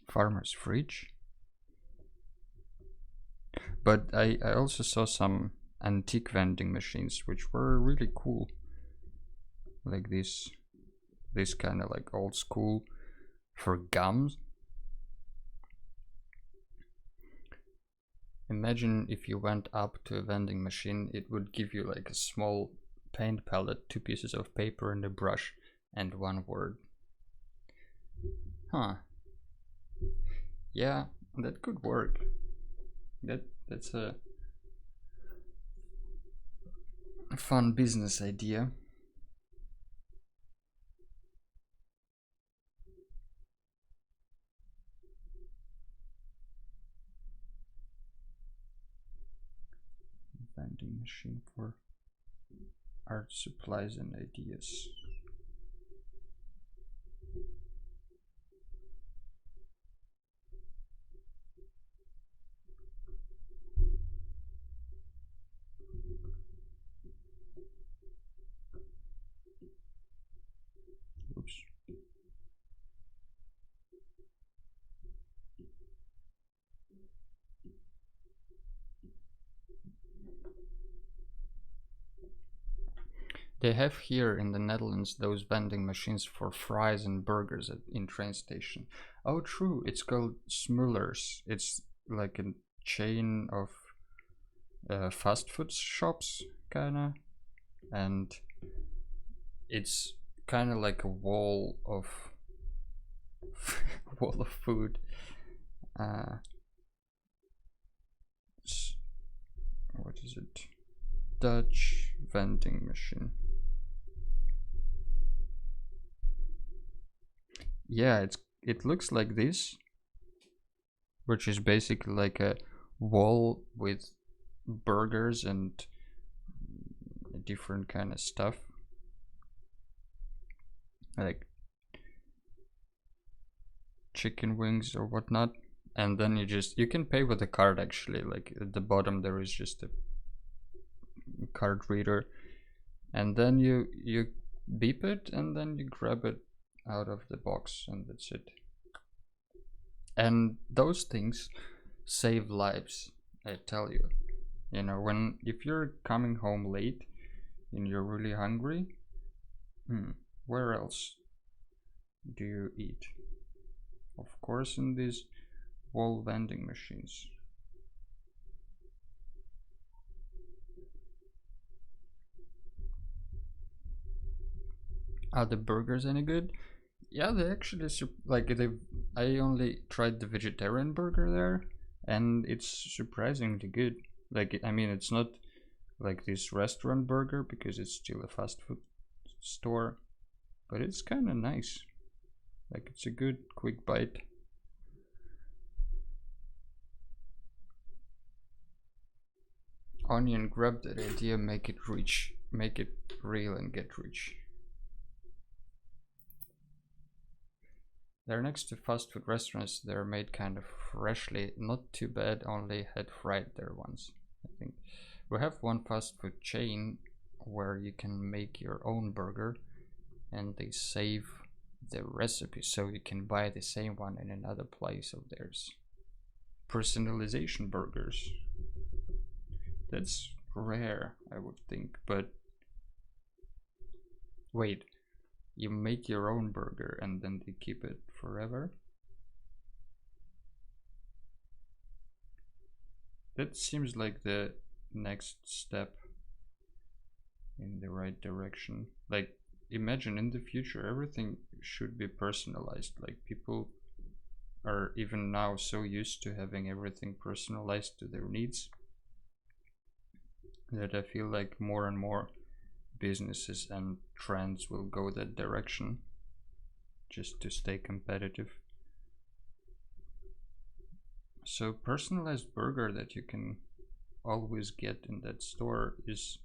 Farmer's fridge? But I also saw some antique vending machines which were really cool, like this kind of like old school for gums. Imagine if you went up to a vending machine, it would give you like a small paint palette, 2 pieces of paper and a brush, and 1 word. Huh. Yeah, that could work. That's a fun business idea. Vending machine for art supplies and ideas. Oops. They have here in the Netherlands those vending machines for fries and burgers in train station. Oh, true. It's called Smullers. It's like a chain of fast food shops, kinda, and it's kind of like a wall of wall of food. What is it? Dutch vending machine. Yeah, it looks like this, which is basically like a wall with burgers and different kind of stuff, like chicken wings or whatnot. And then you can pay with a card actually. Like at the bottom there is just a card reader, and then you beep it and then you grab it out of the box, and that's it. And those things save lives, I tell you. You know, if you're coming home late and you're really hungry, where else do you eat? Of course in these wall vending machines. Are the burgers any good? Yeah, they actually I only tried the vegetarian burger there, and it's surprisingly good. Like, I mean, it's not like this restaurant burger because it's still a fast food store, but it's kind of nice. Like, it's a good quick bite. Onion grabbed that idea, make it real and get rich. They're next to fast food restaurants. They're made kind of freshly, not too bad, only had fried there once, I think. We have one fast food chain where you can make your own burger, and they save the recipe so you can buy the same one in another place of theirs. Personalization burgers. That's rare, I would think, but wait, you make your own burger and then they keep it forever? That seems like the next step in the right direction. Like, imagine in the future everything should be personalized. Like, people are even now so used to having everything personalized to their needs that I feel like more and more businesses and trends will go that direction just to stay competitive. So personalized burger that you can always get in that store is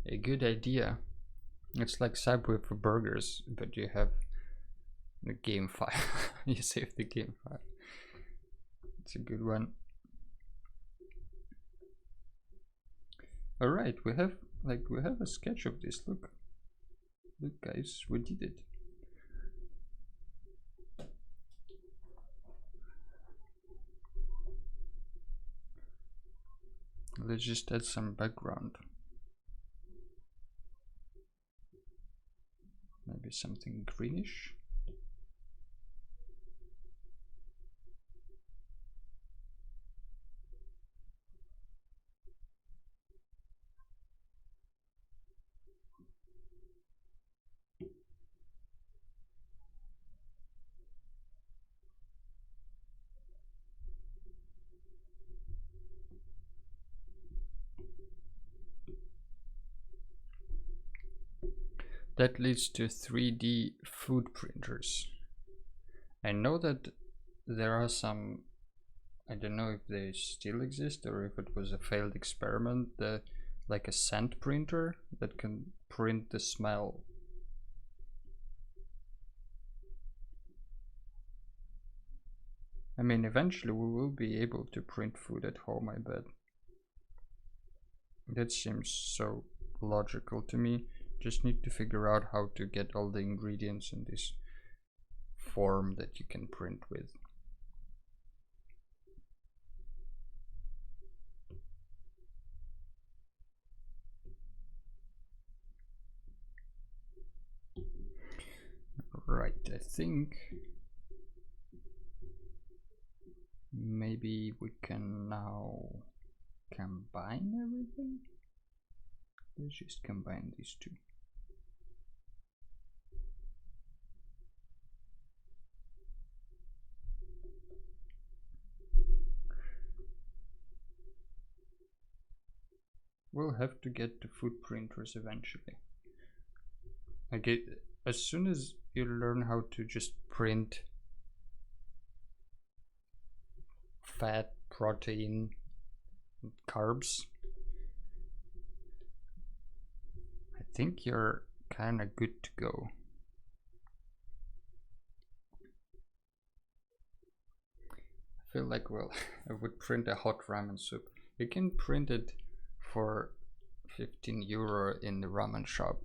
a good idea. It's like Subway for burgers, but you have the game file. You save the game file. It's a good one. All right, we have a sketch of this. Look guys, we did it. Let's just add some background. Maybe something greenish. That leads to 3D food printers. I know that there are some, I don't know if they still exist or if it was a failed experiment, like a scent printer that can print the smell. I mean, eventually we will be able to print food at home, I bet. That seems so logical to me. Just need to figure out how to get all the ingredients in this form that you can print with. think maybe we can now combine everything. Let's just combine these two. We'll have to get the footprinters eventually. As soon as you learn how to just print fat, protein, carbs, I think you're kind of good to go. I feel like, well, I would print a hot ramen soup. You can print it for 15 euro in the ramen shop.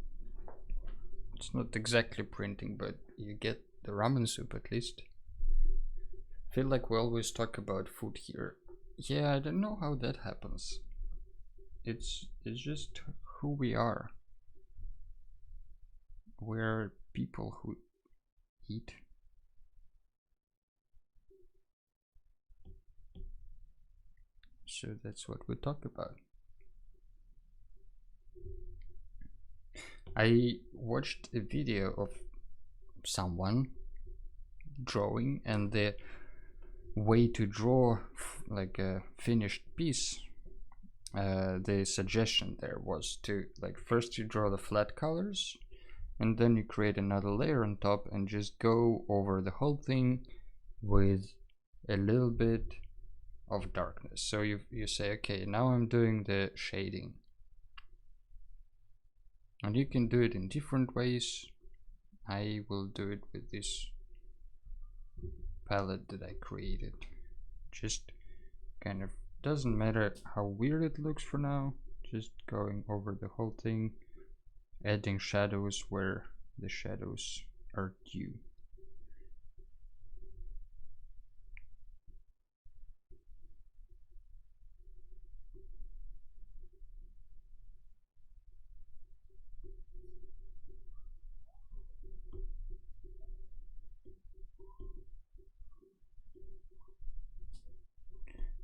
It's not exactly printing, but you get the ramen soup at least. I feel like we always talk about food here. Yeah, I don't know how that happens. It's just who we are. We're people who eat. So that's what we talk about. I watched a video of someone drawing, and the way to draw like a finished piece, the suggestion there was to, like, first you draw the flat colors and then you create another layer on top and just go over the whole thing with a little bit of darkness. So you say, okay, now I'm doing the shading. And you can do it in different ways. I will do it with this palette that I created. Just kind of doesn't matter how weird it looks for now. Just going over the whole thing, adding shadows where the shadows are due.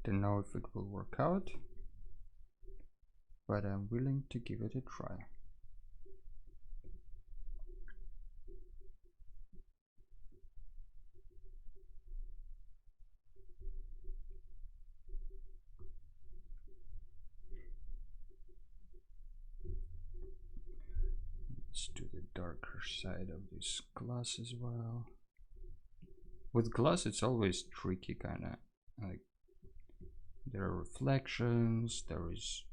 Don't know if it will work out, but I'm willing to give it a try. Let's do the darker side of this glass as well. With glass it's always tricky, kinda like there are reflections, there is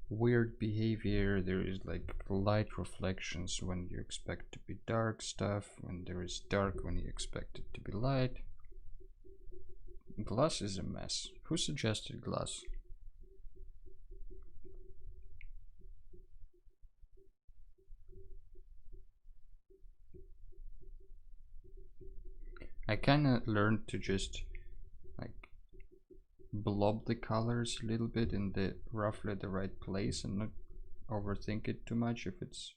weird behavior, there is like light reflections when you expect to be dark stuff, when there is dark when you expect it to be light. Glass is a mess. Who suggested glass? I kinda learned to just like blob the colors a little bit in the roughly the right place and not overthink it too much if it's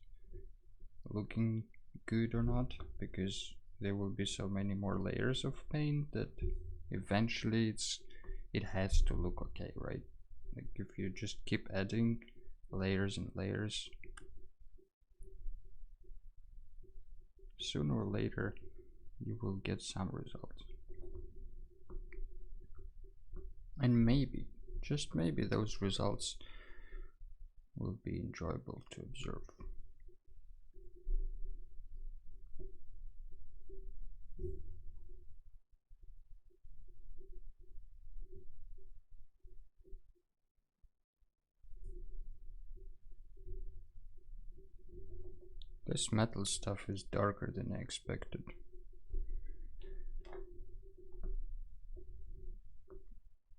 looking good or not, because there will be so many more layers of paint that eventually it has to look okay, right? Like if you just keep adding layers and layers, sooner or later you will get some results. And maybe, just maybe, those results will be enjoyable to observe. This metal stuff is darker than I expected.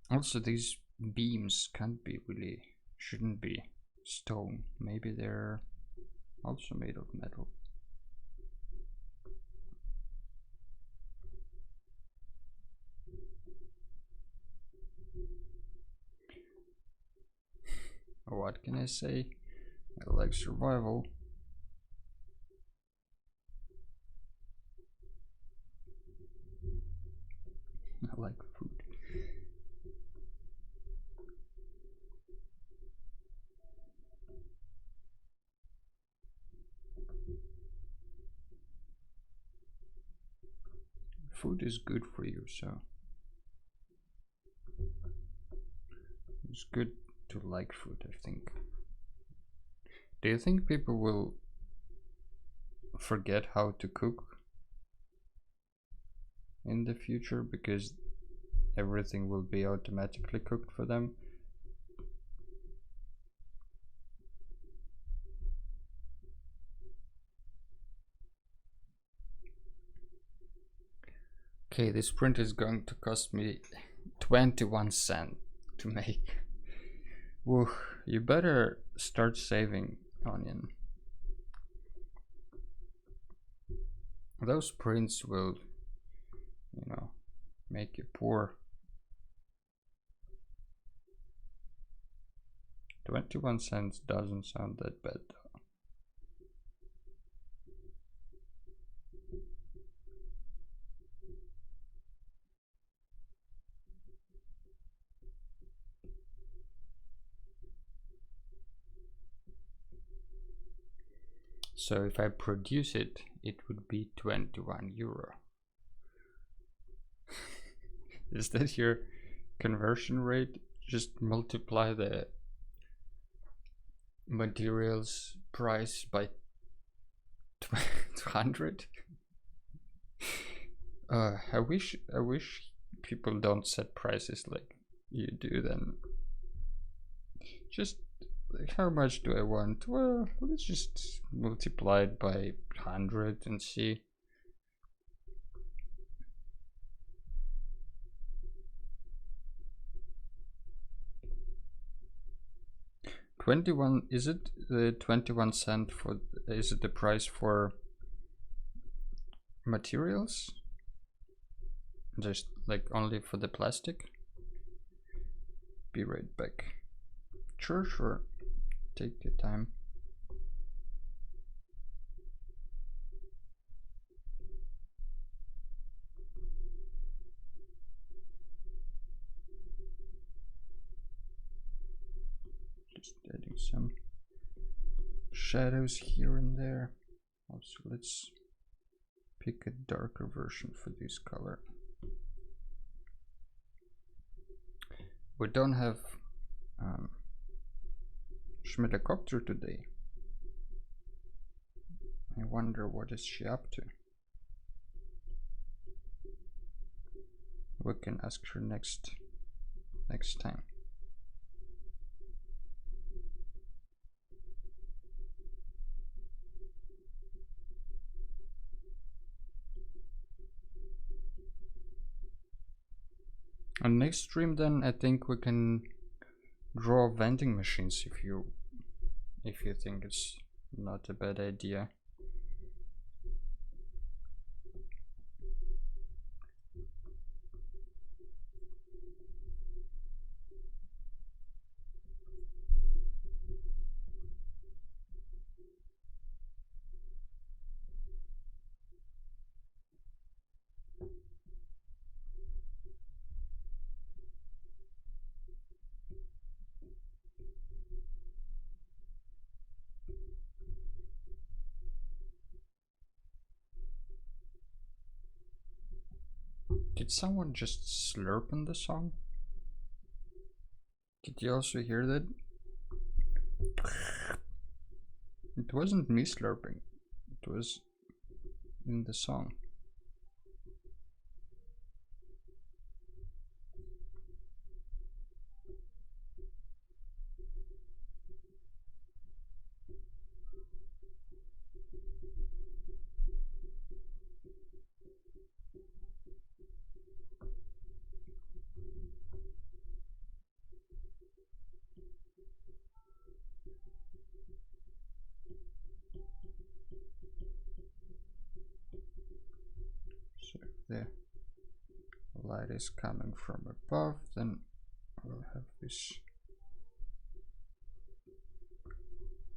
Also, these beams can't be really, shouldn't be stone. Maybe they're also made of metal. What can I say? I like survival. I like food. Food is good for you, so it's good to like food, I think. Do you think people will forget how to cook in the future because everything will be automatically cooked for them? Okay, this print is going to cost me 21 cents to make. Woo, you better start saving, Onion. Those prints will, you know, make you poor. 21 cents doesn't sound that bad though. So if I produce it, it would be 21 euro. Is that your conversion rate? Just multiply the materials price by 200. I wish people don't set prices like you do. Then just like, how much do I want? Well, let's just multiply it by 100 and see. Is it the 21 cent for, is it the price for materials? Just like only for the plastic? Be right back. Sure. Take your time. Just adding some shadows here and there. Also, let's pick a darker version for this color. We don't have Schmidtcopter today. I wonder what is she up to. We can ask her next time. On next stream then I think we can draw vending machines if you think it's not a bad idea. Did someone just slurp in the song? Did you also hear that? It wasn't me slurping, it was in the song. So if the light is coming from above, then we'll have this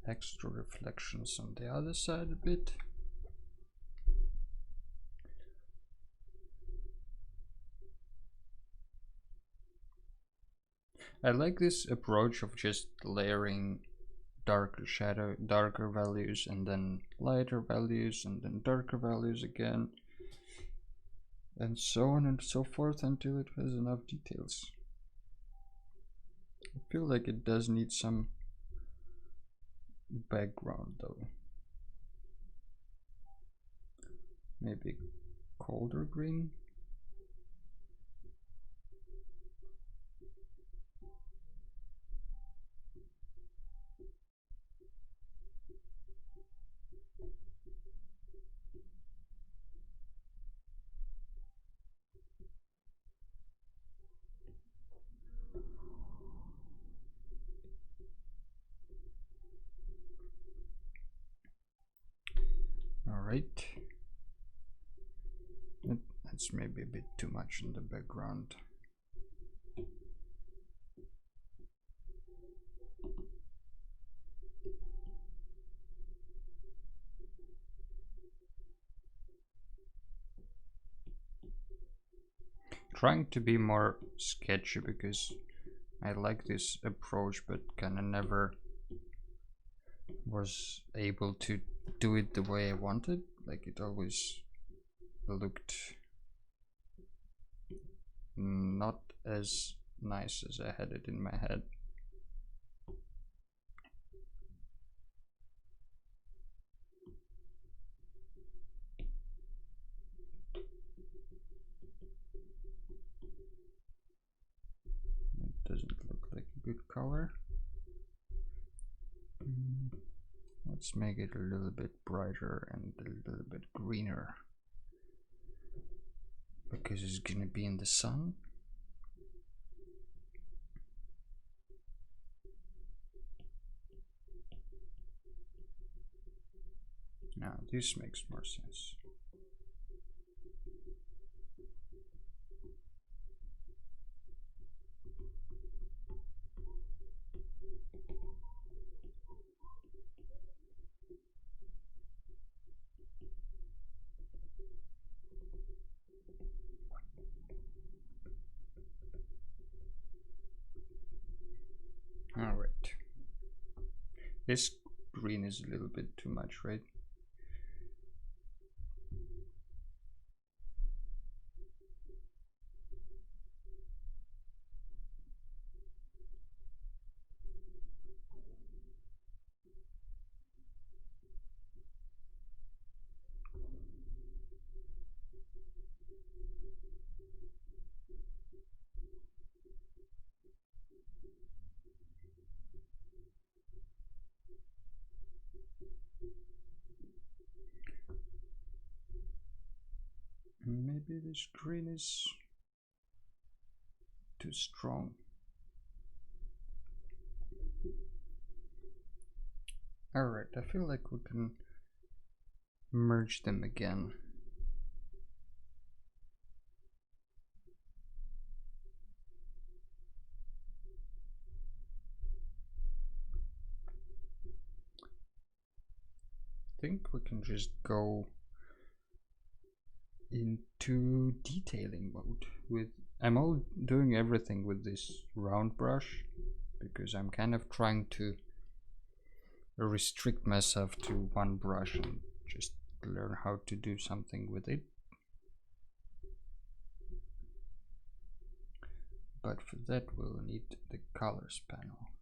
extra reflections on the other side a bit. I like this approach of just layering darker shadow, darker values, and then lighter values, and then darker values again, and so on and so forth until it has enough details. I feel like it does need some background though. Maybe colder green. Alright. That's maybe a bit too much in the background. Trying to be more sketchy because I like this approach, but kinda never was able to do it the way I wanted. Like it always looked not as nice as I had it in my head. It doesn't look like a good color. Let's make it a little bit brighter and a little bit greener because it's gonna be in the sun. Now this makes more sense. All right. This green is a little bit too much, right? Maybe this green is too strong. Alright, I feel like we can merge them again. I think we can just go into detailing mode with I'm all doing everything with this round brush because I'm kind of trying to restrict myself to one brush and just learn how to do something with it. But for that we'll need the colors panel.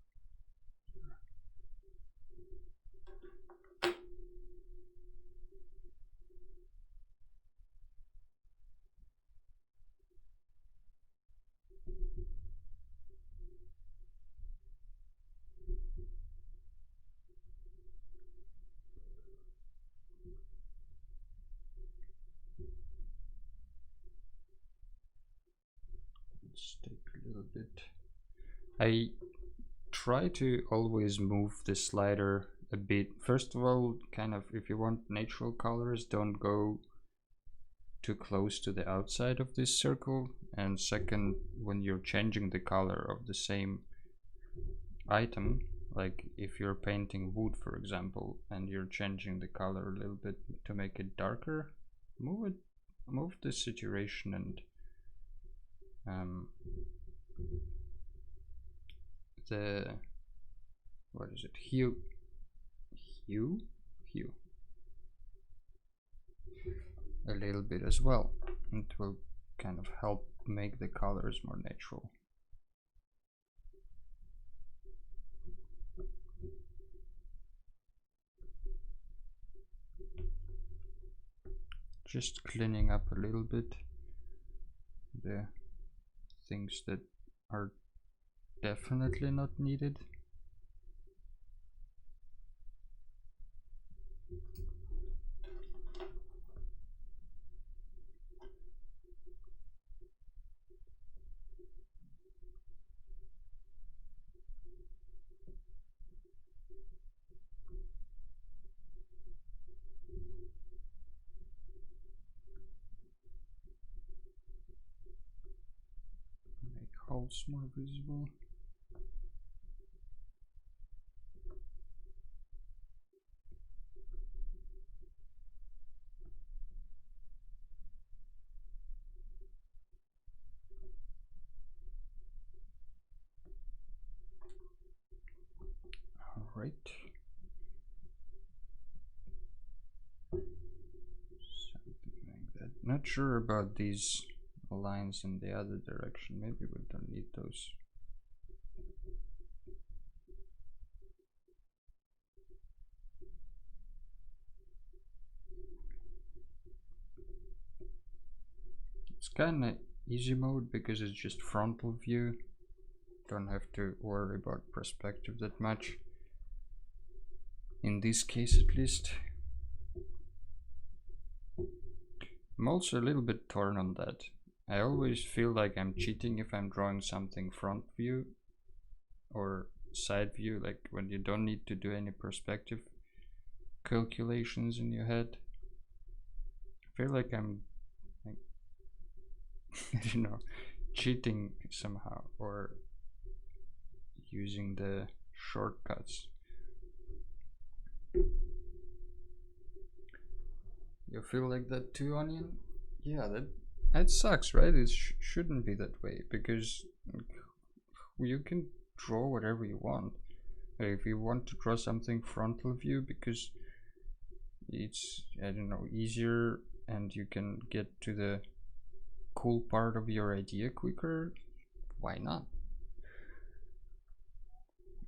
Let's take a little bit. I try to always move the slider a bit. First of all, kind of if you want natural colors, don't go too close to the outside of this circle. And second, when you're changing the color of the same item, like if you're painting wood for example and you're changing the color a little bit to make it darker, move the saturation and the, what is it, hue a little bit as well. It will kind of help make the colors more natural. Just cleaning up a little bit the things that are definitely not needed. Make holes more visible. All right. Something like that. Not sure about these lines in the other direction. Maybe we don't need those. It's kind of easy mode because it's just frontal view. Don't have to worry about perspective that much. In this case, at least. I'm also a little bit torn on that. I always feel like I'm cheating if I'm drawing something front view or side view, like when you don't need to do any perspective calculations in your head. I feel like I'm, like, you know, cheating somehow or using the shortcuts. You feel like that too, Onion? Yeah, that sucks, right? It shouldn't be that way because you can draw whatever you want. If you want to draw something frontal view because it's, I don't know, easier and you can get to the cool part of your idea quicker, why not?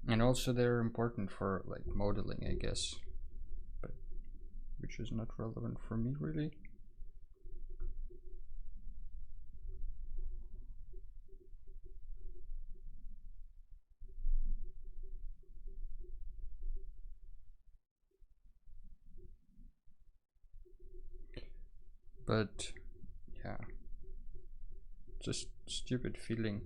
And also they're important for like modeling, I guess, but which is not relevant for me really. But yeah, just stupid feeling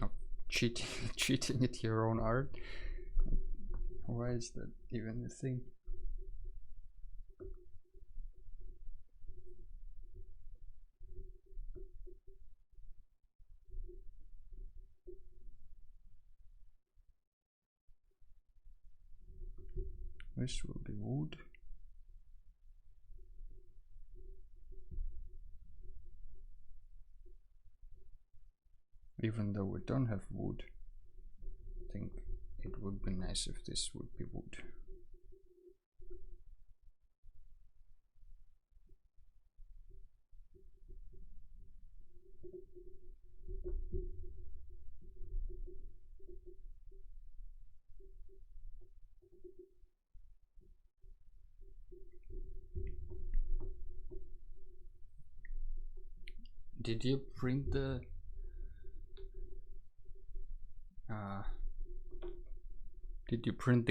of cheating at your own art. Why is that even a thing? This will be wood. Even though we don't have wood, I think it would be nice if this would be wood. Did you print the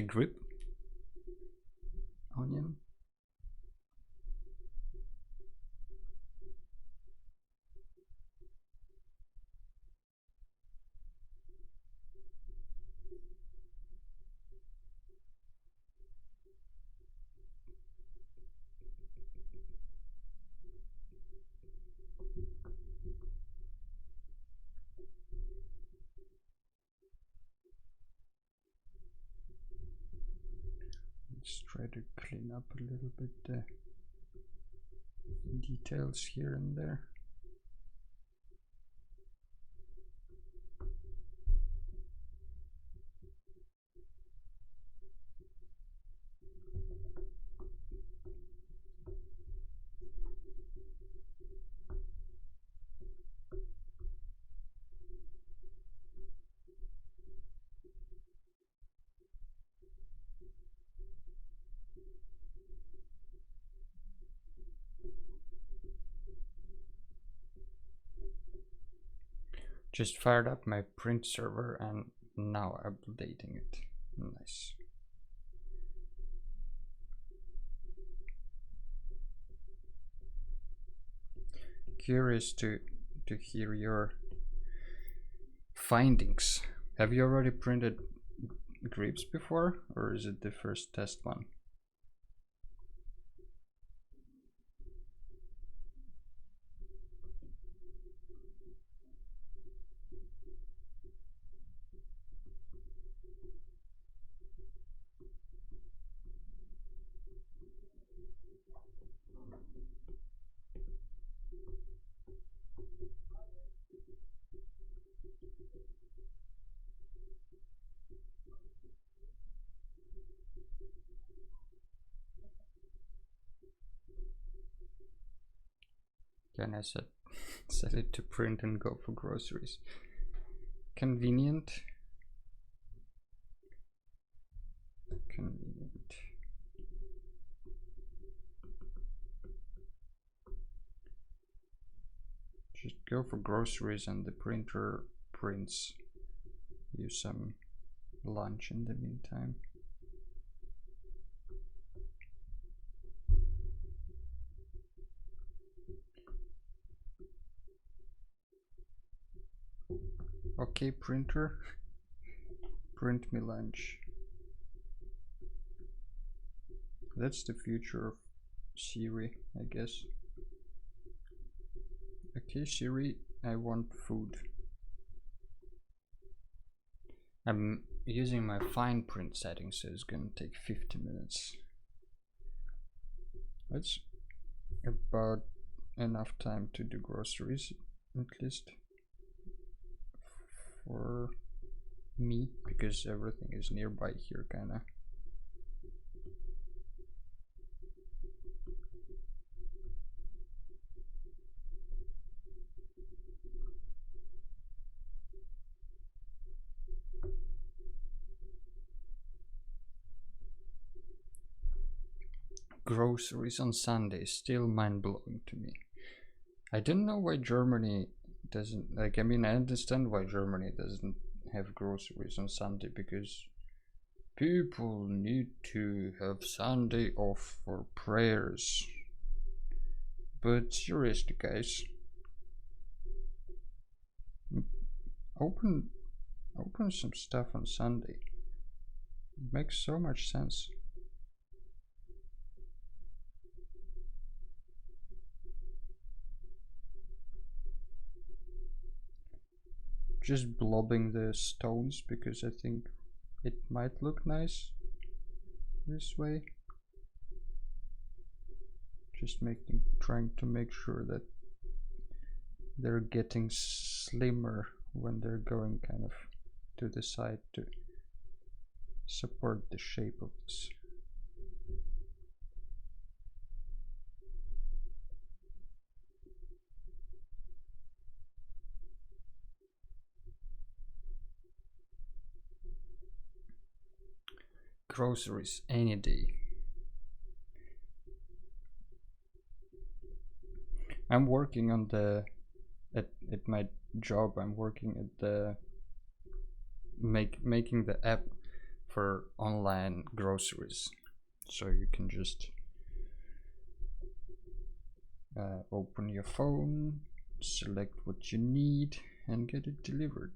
grip, Onion? Let's try to clean up a little bit the details here and there. Just fired up my print server and now updating it. Nice. Curious to hear your findings. Have you already printed grips before, or is it the first test one? Can I set it to print and go for groceries? Convenient. Convenient. Just go for groceries and the printer prints you some lunch in the meantime. Okay, printer, print me lunch. That's the future of Siri, I guess. Okay, Siri, I want food. I'm using my fine print settings, so it's gonna take 50 minutes. That's about enough time to do groceries, at least for me, because everything is nearby here, kinda. Groceries on Sunday, still mind-blowing to me. I didn't know why Germany doesn't, like, I mean, I understand why Germany doesn't have groceries on Sunday, because people need to have Sunday off for prayers. But seriously, guys, open some stuff on Sunday. It makes so much sense. Just blobbing the stones because I think it might look nice this way. Just trying to make sure that they're getting slimmer when they're going kind of to the side to support the shape of this. Groceries any day. I'm working on at my job. I'm working at the making the app for online groceries, so you can just open your phone, select what you need, and get it delivered.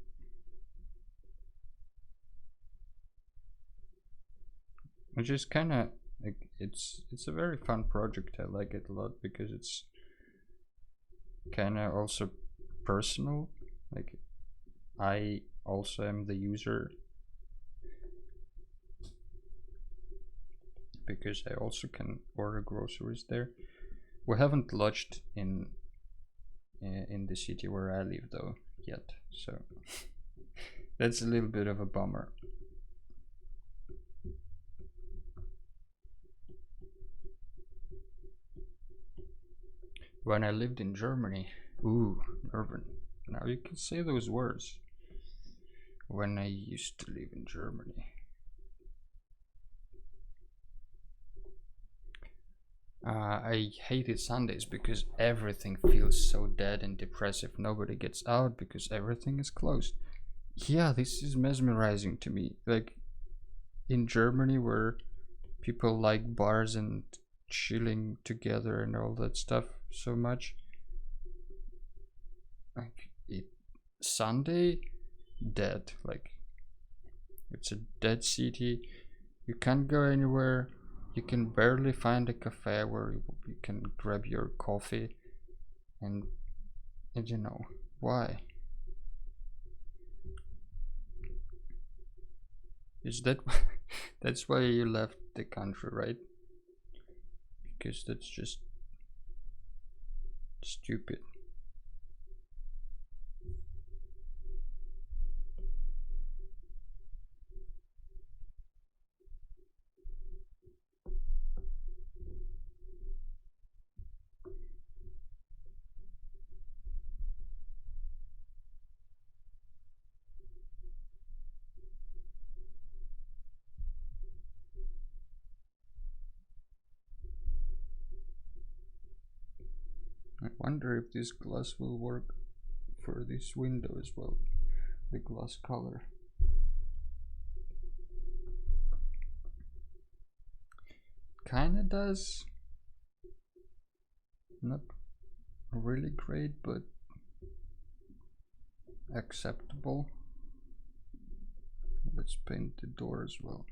Which is kind of like it's a very fun project. I like it a lot because it's kind of also personal. Like, I also am the user because I also can order groceries there. We haven't lodged in the city where I live though yet, so that's a little bit of a bummer. When I lived in Germany, ooh, urban. Now you can say those words. When I used to live in Germany, I hated Sundays because everything feels so dead and depressive. Nobody gets out because everything is closed. Yeah, this is mesmerizing to me. Like in Germany, where people like bars and chilling together and all that stuff so much. Like Sunday, dead. Like it's a dead city. You can't go anywhere. You can barely find a cafe where you can grab your coffee, and you know why? Is that that's why you left the country, right? Because that's just stupid. I wonder if this glass will work for this window as well. The glass color. Kinda does. Not really great, but acceptable. Let's paint the door as well.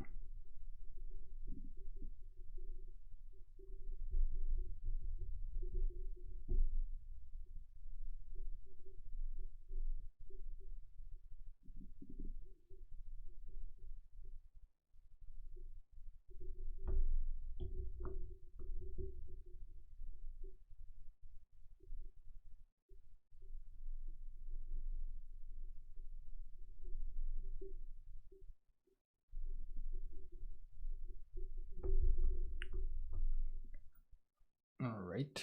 All right.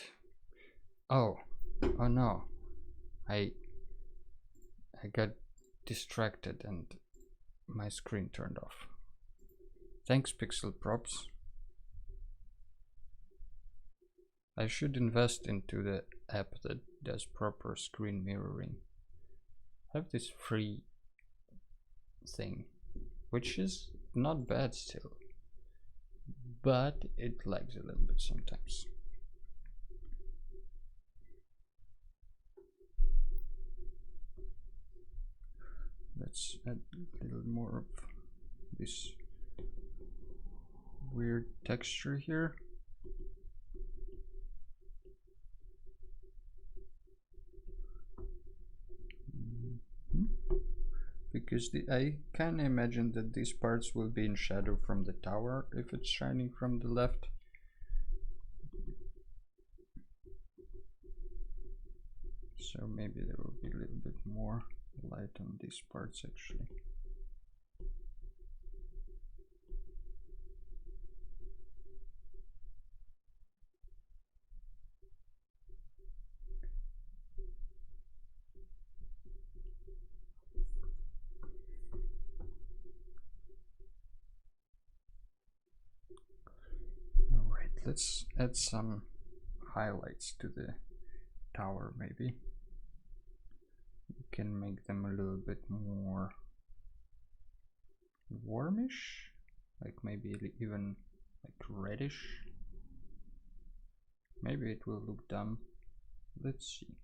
Oh, oh no. I I got distracted and my screen turned off. Thanks, Pixel Props. I should invest into the app that does proper screen mirroring. I have this free thing, which is not bad still, but it lags a little bit sometimes. Let's add a little more of this weird texture here. Because I can imagine that these parts will be in shadow from the tower if it's shining from the left. So maybe there will be a little bit more light on these parts actually. Alright, let's add some highlights to the tower maybe. We can make them a little bit more warmish, like maybe even like reddish. Maybe it will look dumb. Let's see.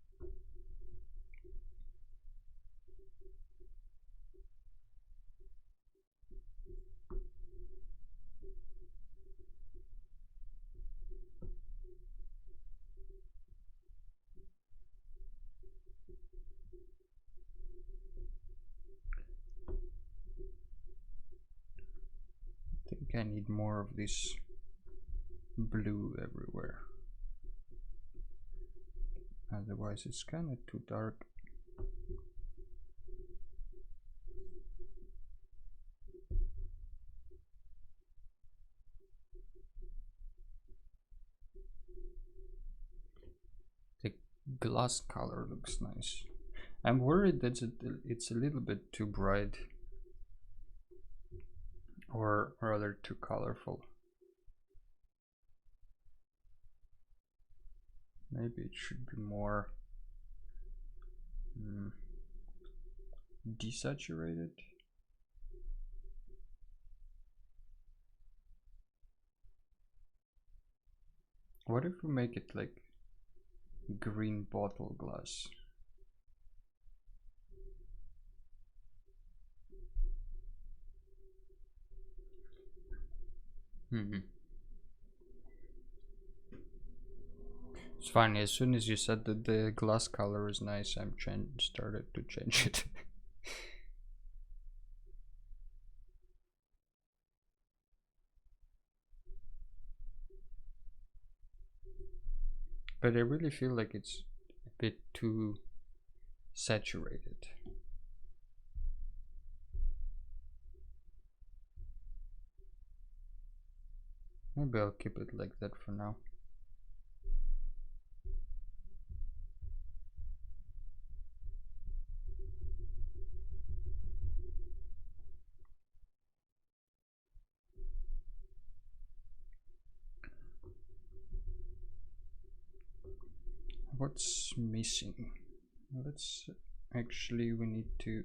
I think I need more of this blue everywhere. Otherwise it's kind of too dark. The glass color looks nice. I'm worried that it's a little bit too bright, or rather too colorful. Maybe it should be more desaturated. What if we make it like green bottle glass? It's funny, as soon as you said that the glass color is nice, I'm started to change it. But I really feel like it's a bit too saturated. Maybe I'll keep it like that for now. What's missing? Let's actually, we need to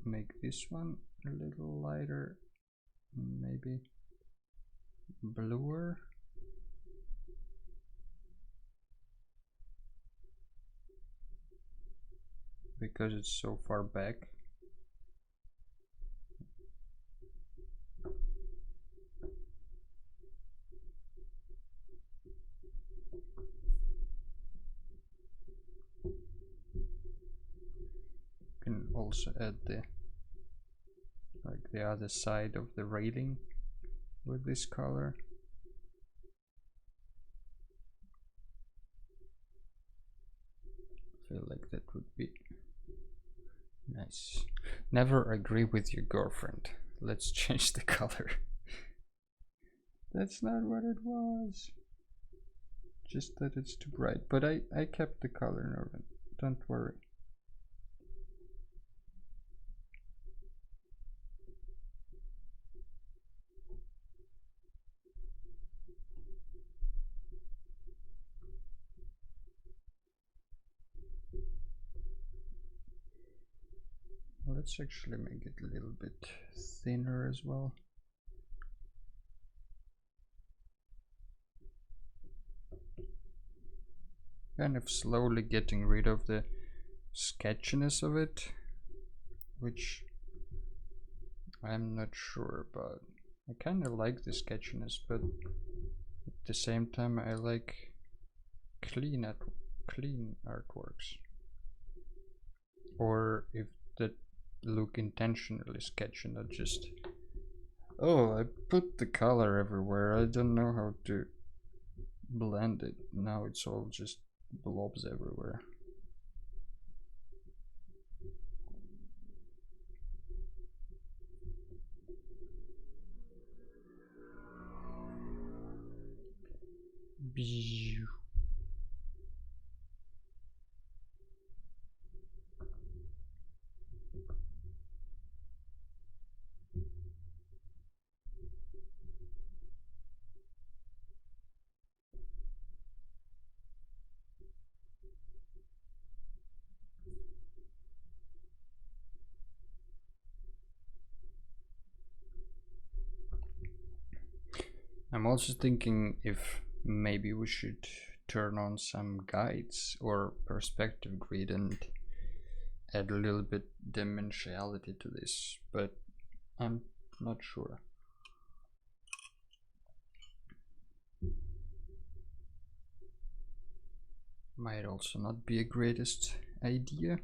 make this one a little lighter, maybe bluer. Because it's so far back. Can also add the other side of the railing with this color. I feel like that would be nice. Never agree with your girlfriend. Let's change the color. That's not what it was. Just that it's too bright. But I kept the color, Norman. Don't worry. Let's actually make it a little bit thinner as well. Kind of slowly getting rid of the sketchiness of it, which I'm not sure about. I kind of like the sketchiness, but at the same time I like clean artworks. Or if that look intentionally sketchy, not just, oh, I put the color everywhere, I don't know how to blend it. Now it's all just blobs everywhere. I'm also thinking if maybe we should turn on some guides or perspective grid and add a little bit dimensionality to this, but I'm not sure. Might also not be a greatest idea.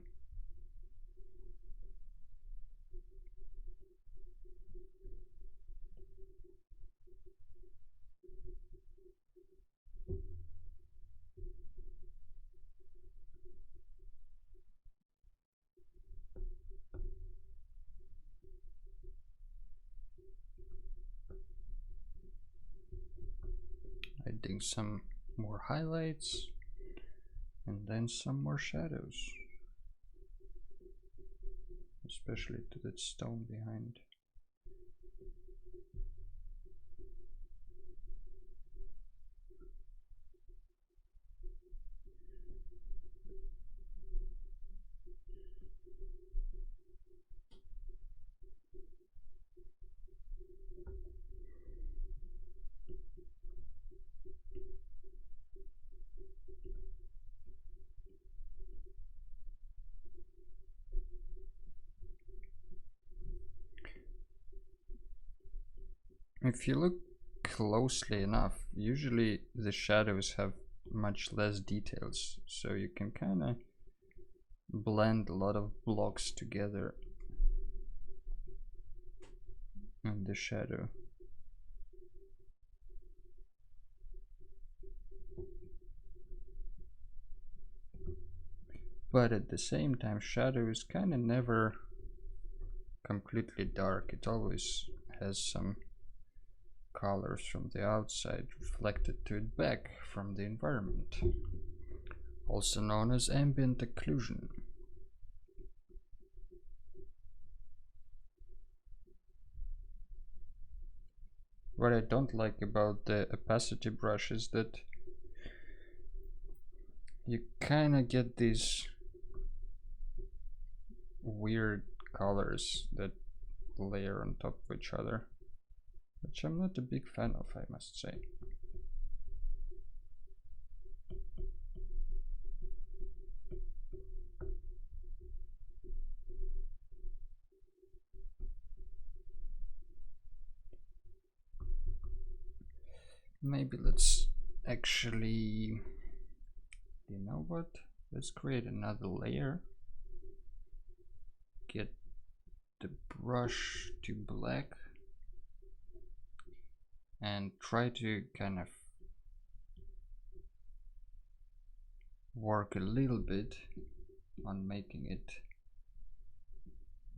Adding some more highlights and then some more shadows, especially to that stone behind. if you look closely enough, usually the shadows have much less details, so you can kind of blend a lot of blocks together in the shadow. But at the same time, shadow is kind of never completely dark. It always has some colors from the outside reflected to it back from the environment, also known as ambient occlusion. What I don't like about the opacity brush is that you kind of get these weird colors that layer on top of each other, which I'm not a big fan of, I must say. Maybe let's actually, you know what? Let's create another layer. Get the brush to black and try to kind of work a little bit on making it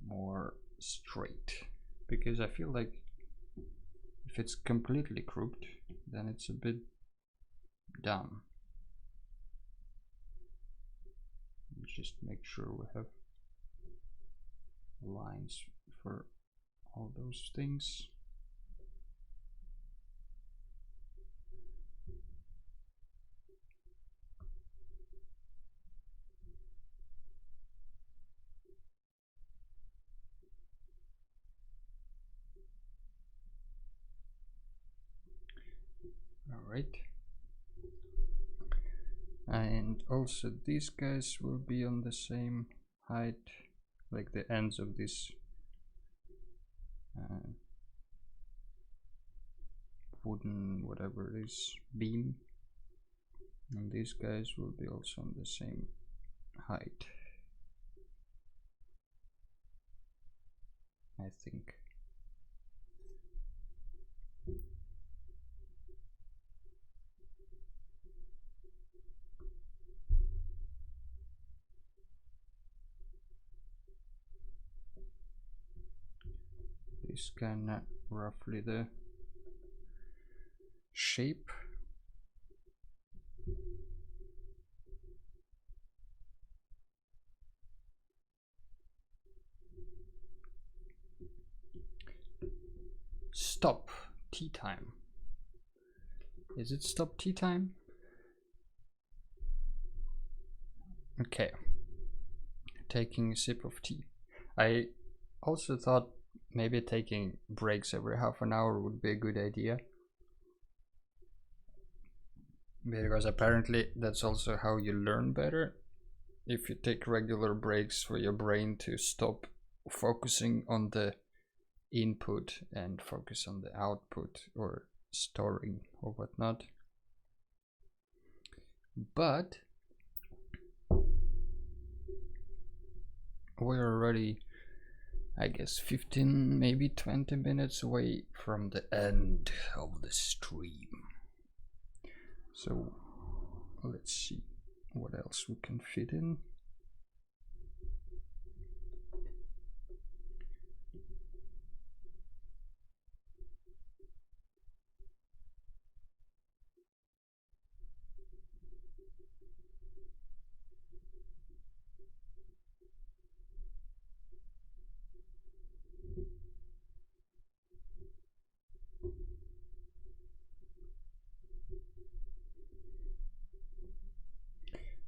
more straight, because I feel like if it's completely crooked, then it's a bit dumb. Just make sure we have lines for all those things. All right. And also these guys will be on the same height, like the ends of this wooden whatever it is beam, and these guys will be also on the same height, I think. This kind of roughly the shape. Stop tea time. Is it stop tea time? Okay. Taking a sip of tea. I also thought maybe taking breaks every half an hour would be a good idea, because apparently that's also how you learn better. If you take regular breaks for your brain to stop focusing on the input and focus on the output or storing or whatnot. But we're already, I guess, 15, maybe 20 minutes away from the end of the stream. So let's see what else we can fit in.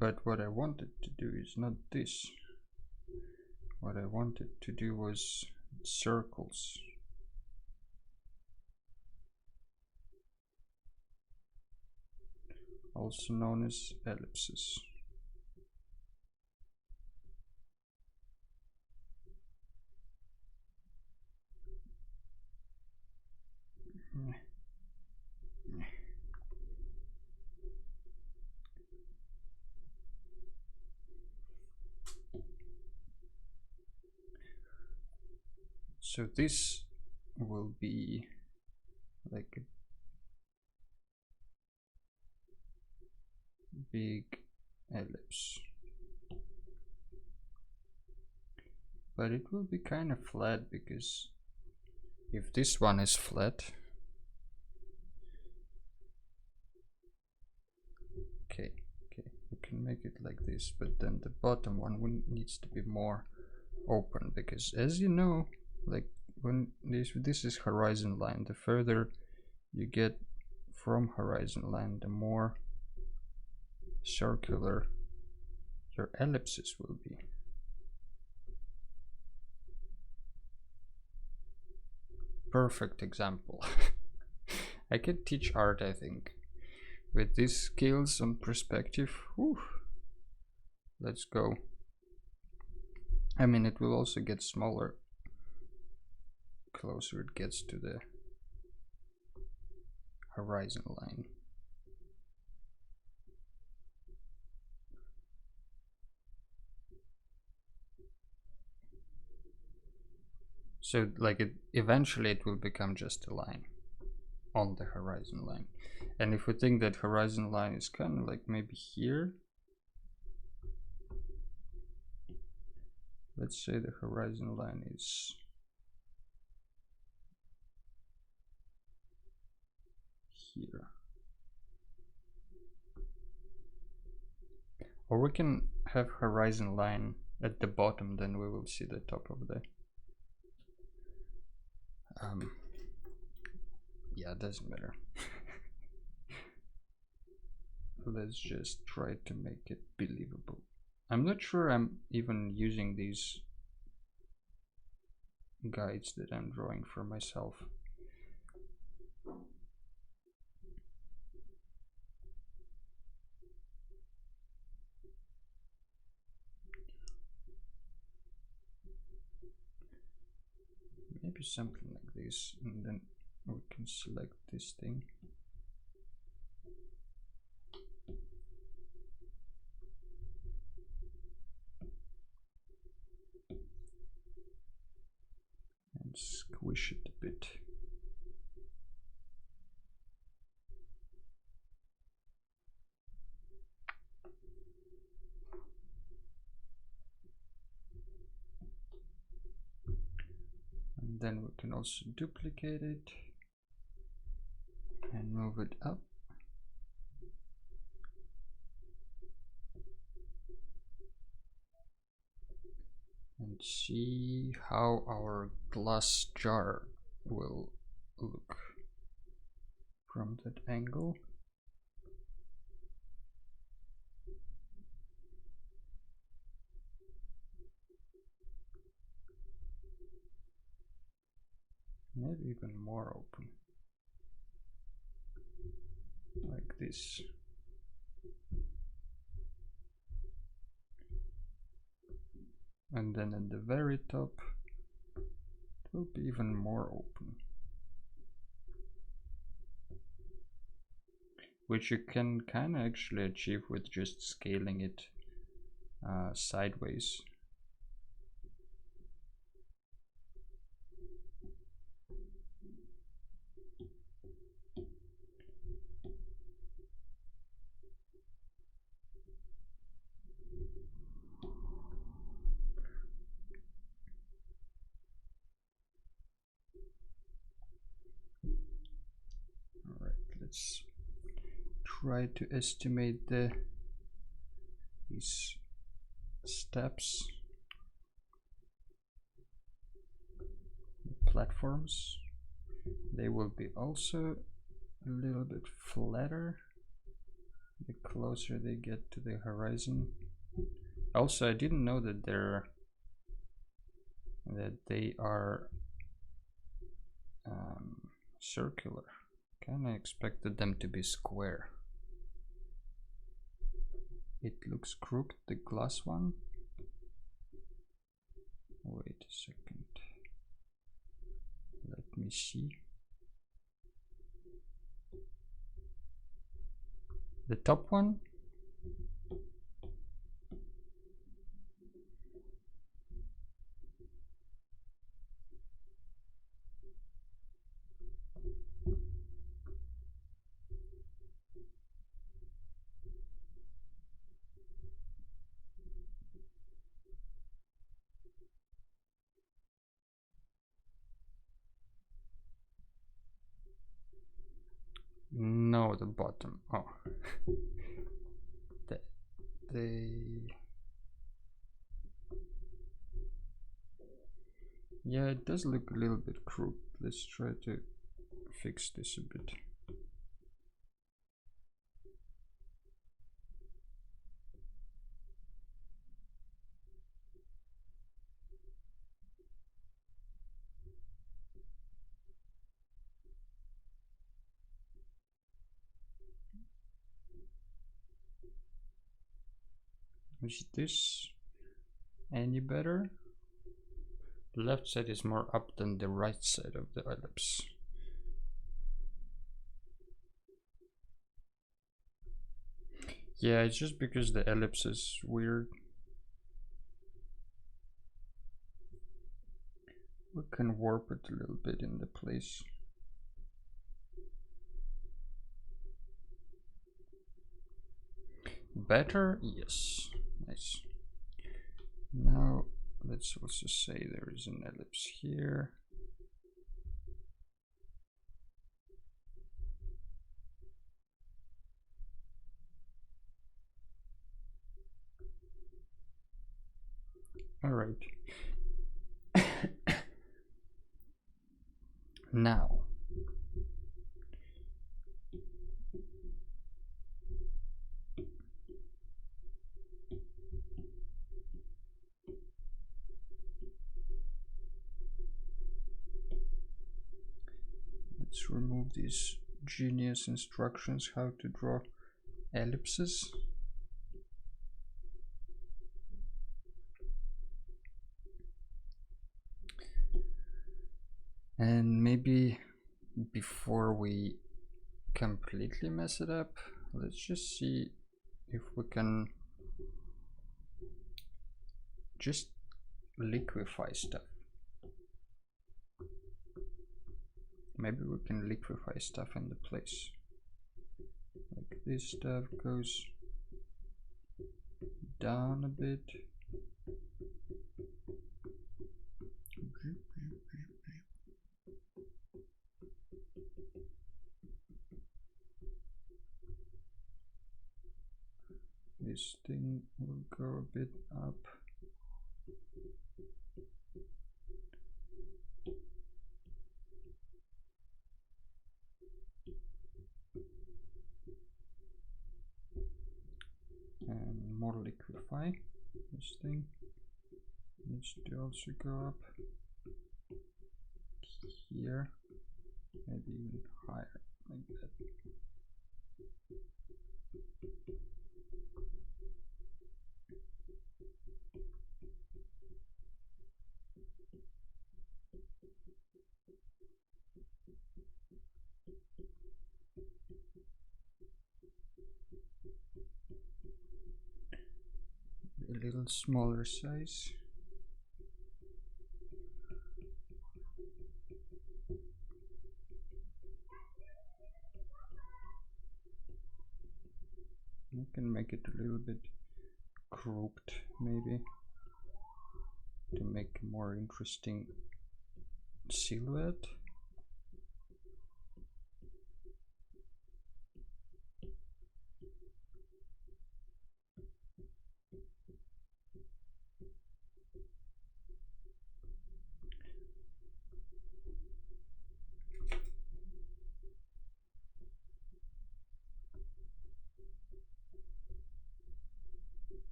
But what I wanted to do is not this. What I wanted to do was circles. Also known as ellipses. So this will be like a big ellipse, but it will be kind of flat, because if this one is flat, okay, we can make it like this, but then the bottom one needs to be more open, because as you know, like when this is horizon line, the further you get from horizon line, the more circular your ellipses will be. Perfect example. I can teach art, I think, with these skills on perspective. Whew. Let's go. I mean, it will also get smaller closer it gets to the horizon line. So like eventually it will become just a line on the horizon line. And if we think that horizon line is kind of like maybe here, let's say the horizon line is here. Or we can have horizon line at the bottom, then we will see the top of the yeah, it doesn't matter. Let's just try to make it believable. I'm not sure I'm even using these guides that I'm drawing for myself. Maybe something like this, and then we can select this thing. And squish it a bit. And then we can also duplicate it and move it up. And see how our glass jar will look from that angle. Maybe even more open, like this. And then at the very top, it will be even more open. Which you can kind of actually achieve with just scaling it sideways. Alright, let's try to estimate these steps, the platforms. They will be also a little bit flatter the closer they get to the horizon. Also, I didn't know that they are circular. Kinda expected them to be square. It looks crooked, the glass one. Wait a second. Let me see. The top one? bottom. Oh. the Yeah, it does look a little bit crooked. Let's try to fix this a bit. Is this any better? The left side is more up than the right side of the ellipse. Yeah, it's just because the ellipse is weird. We can warp it a little bit in the place. Better? Yes. Nice. Now let's also say there is an ellipse here. All right. Now let's remove these genius instructions how to draw ellipses. And maybe before we completely mess it up, let's just see if we can just liquefy stuff. Maybe we can liquefy stuff in the place. Like this stuff goes down a bit. This thing will go a bit up. And more liquefy. This thing needs to also go up here, maybe even higher, like that. A little smaller size. You can make it a little bit crooked, maybe, to make a more interesting silhouette.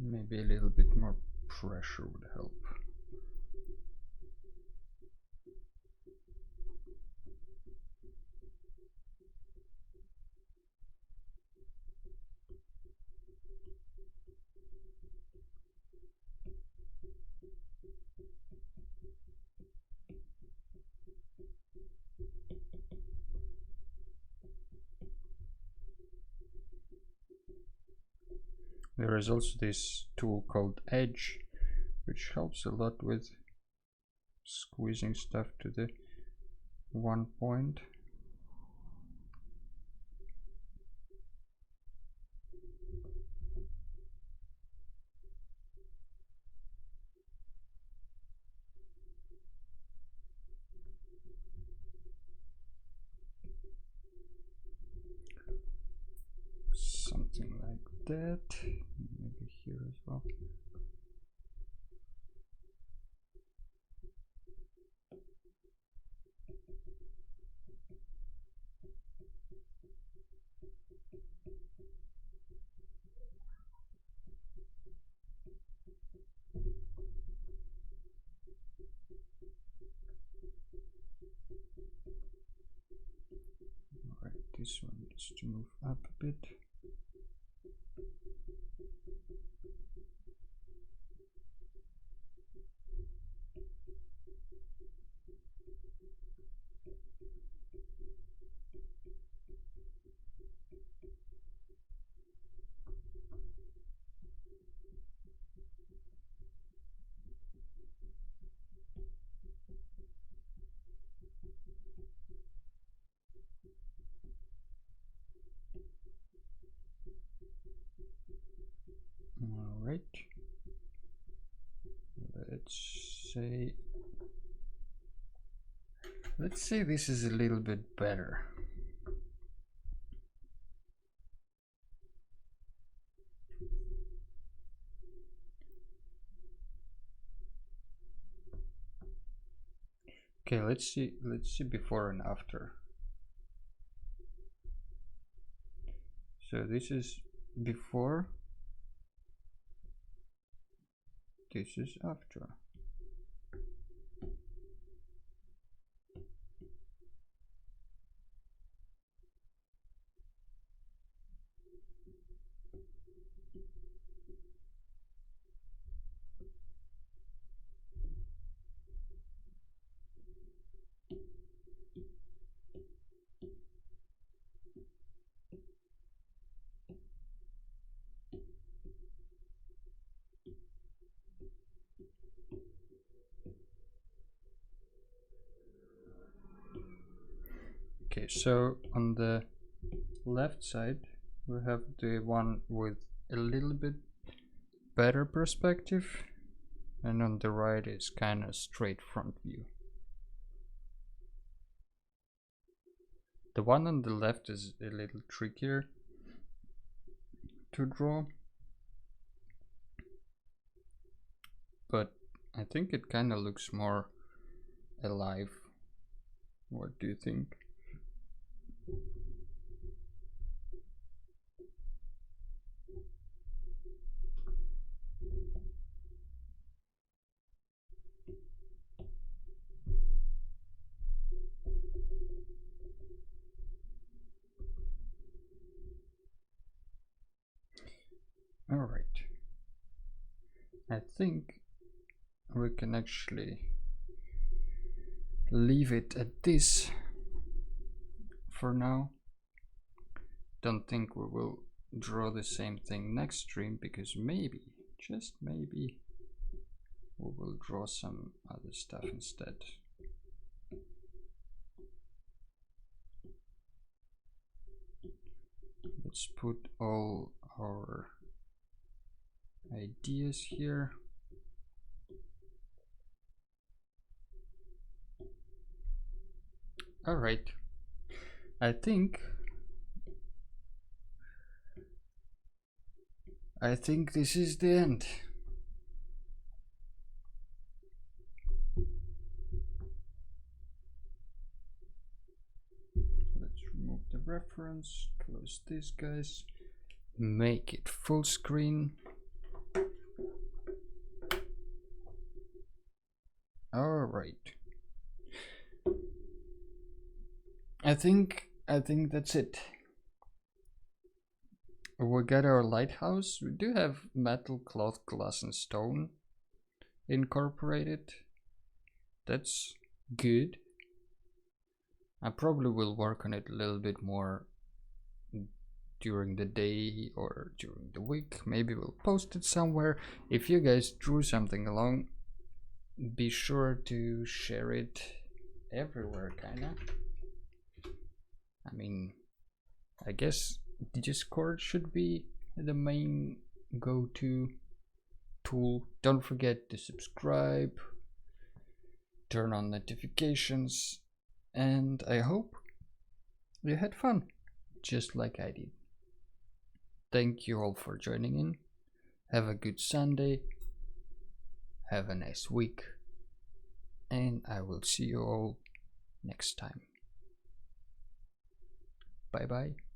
Maybe a little bit more pressure would help. There is also this tool called Edge, which helps a lot with squeezing stuff to the 1 point. Something like that. Maybe here as well. Alright, this one needs to move up a bit. Alright. Let's say this is a little bit better. Okay, let's see before and after. So this is before, this is after. Okay, so on the left side we have the one with a little bit better perspective, and on the right is kind of straight front view. The one on the left is a little trickier to draw, but I think it kind of looks more alive. What do you think? All right, I think we can actually leave it at this for now. Don't think we will draw the same thing next stream, because maybe, just maybe, we will draw some other stuff instead. Let's put all our ideas here. All right, I think this is the end. Let's remove the reference, close this, guys, make it full screen. All right, I think that's it. We got our lighthouse. We do have metal, cloth, glass, and stone incorporated. That's good. I probably will work on it a little bit more during the day or during the week. Maybe we'll post it somewhere. If you guys drew something along, be sure to share it everywhere, kinda. I mean, I guess Discord should be the main go-to tool. Don't forget to subscribe, turn on notifications, and I hope you had fun, just like I did. Thank you all for joining in. Have a good Sunday. Have a nice week. And I will see you all next time. Bye bye.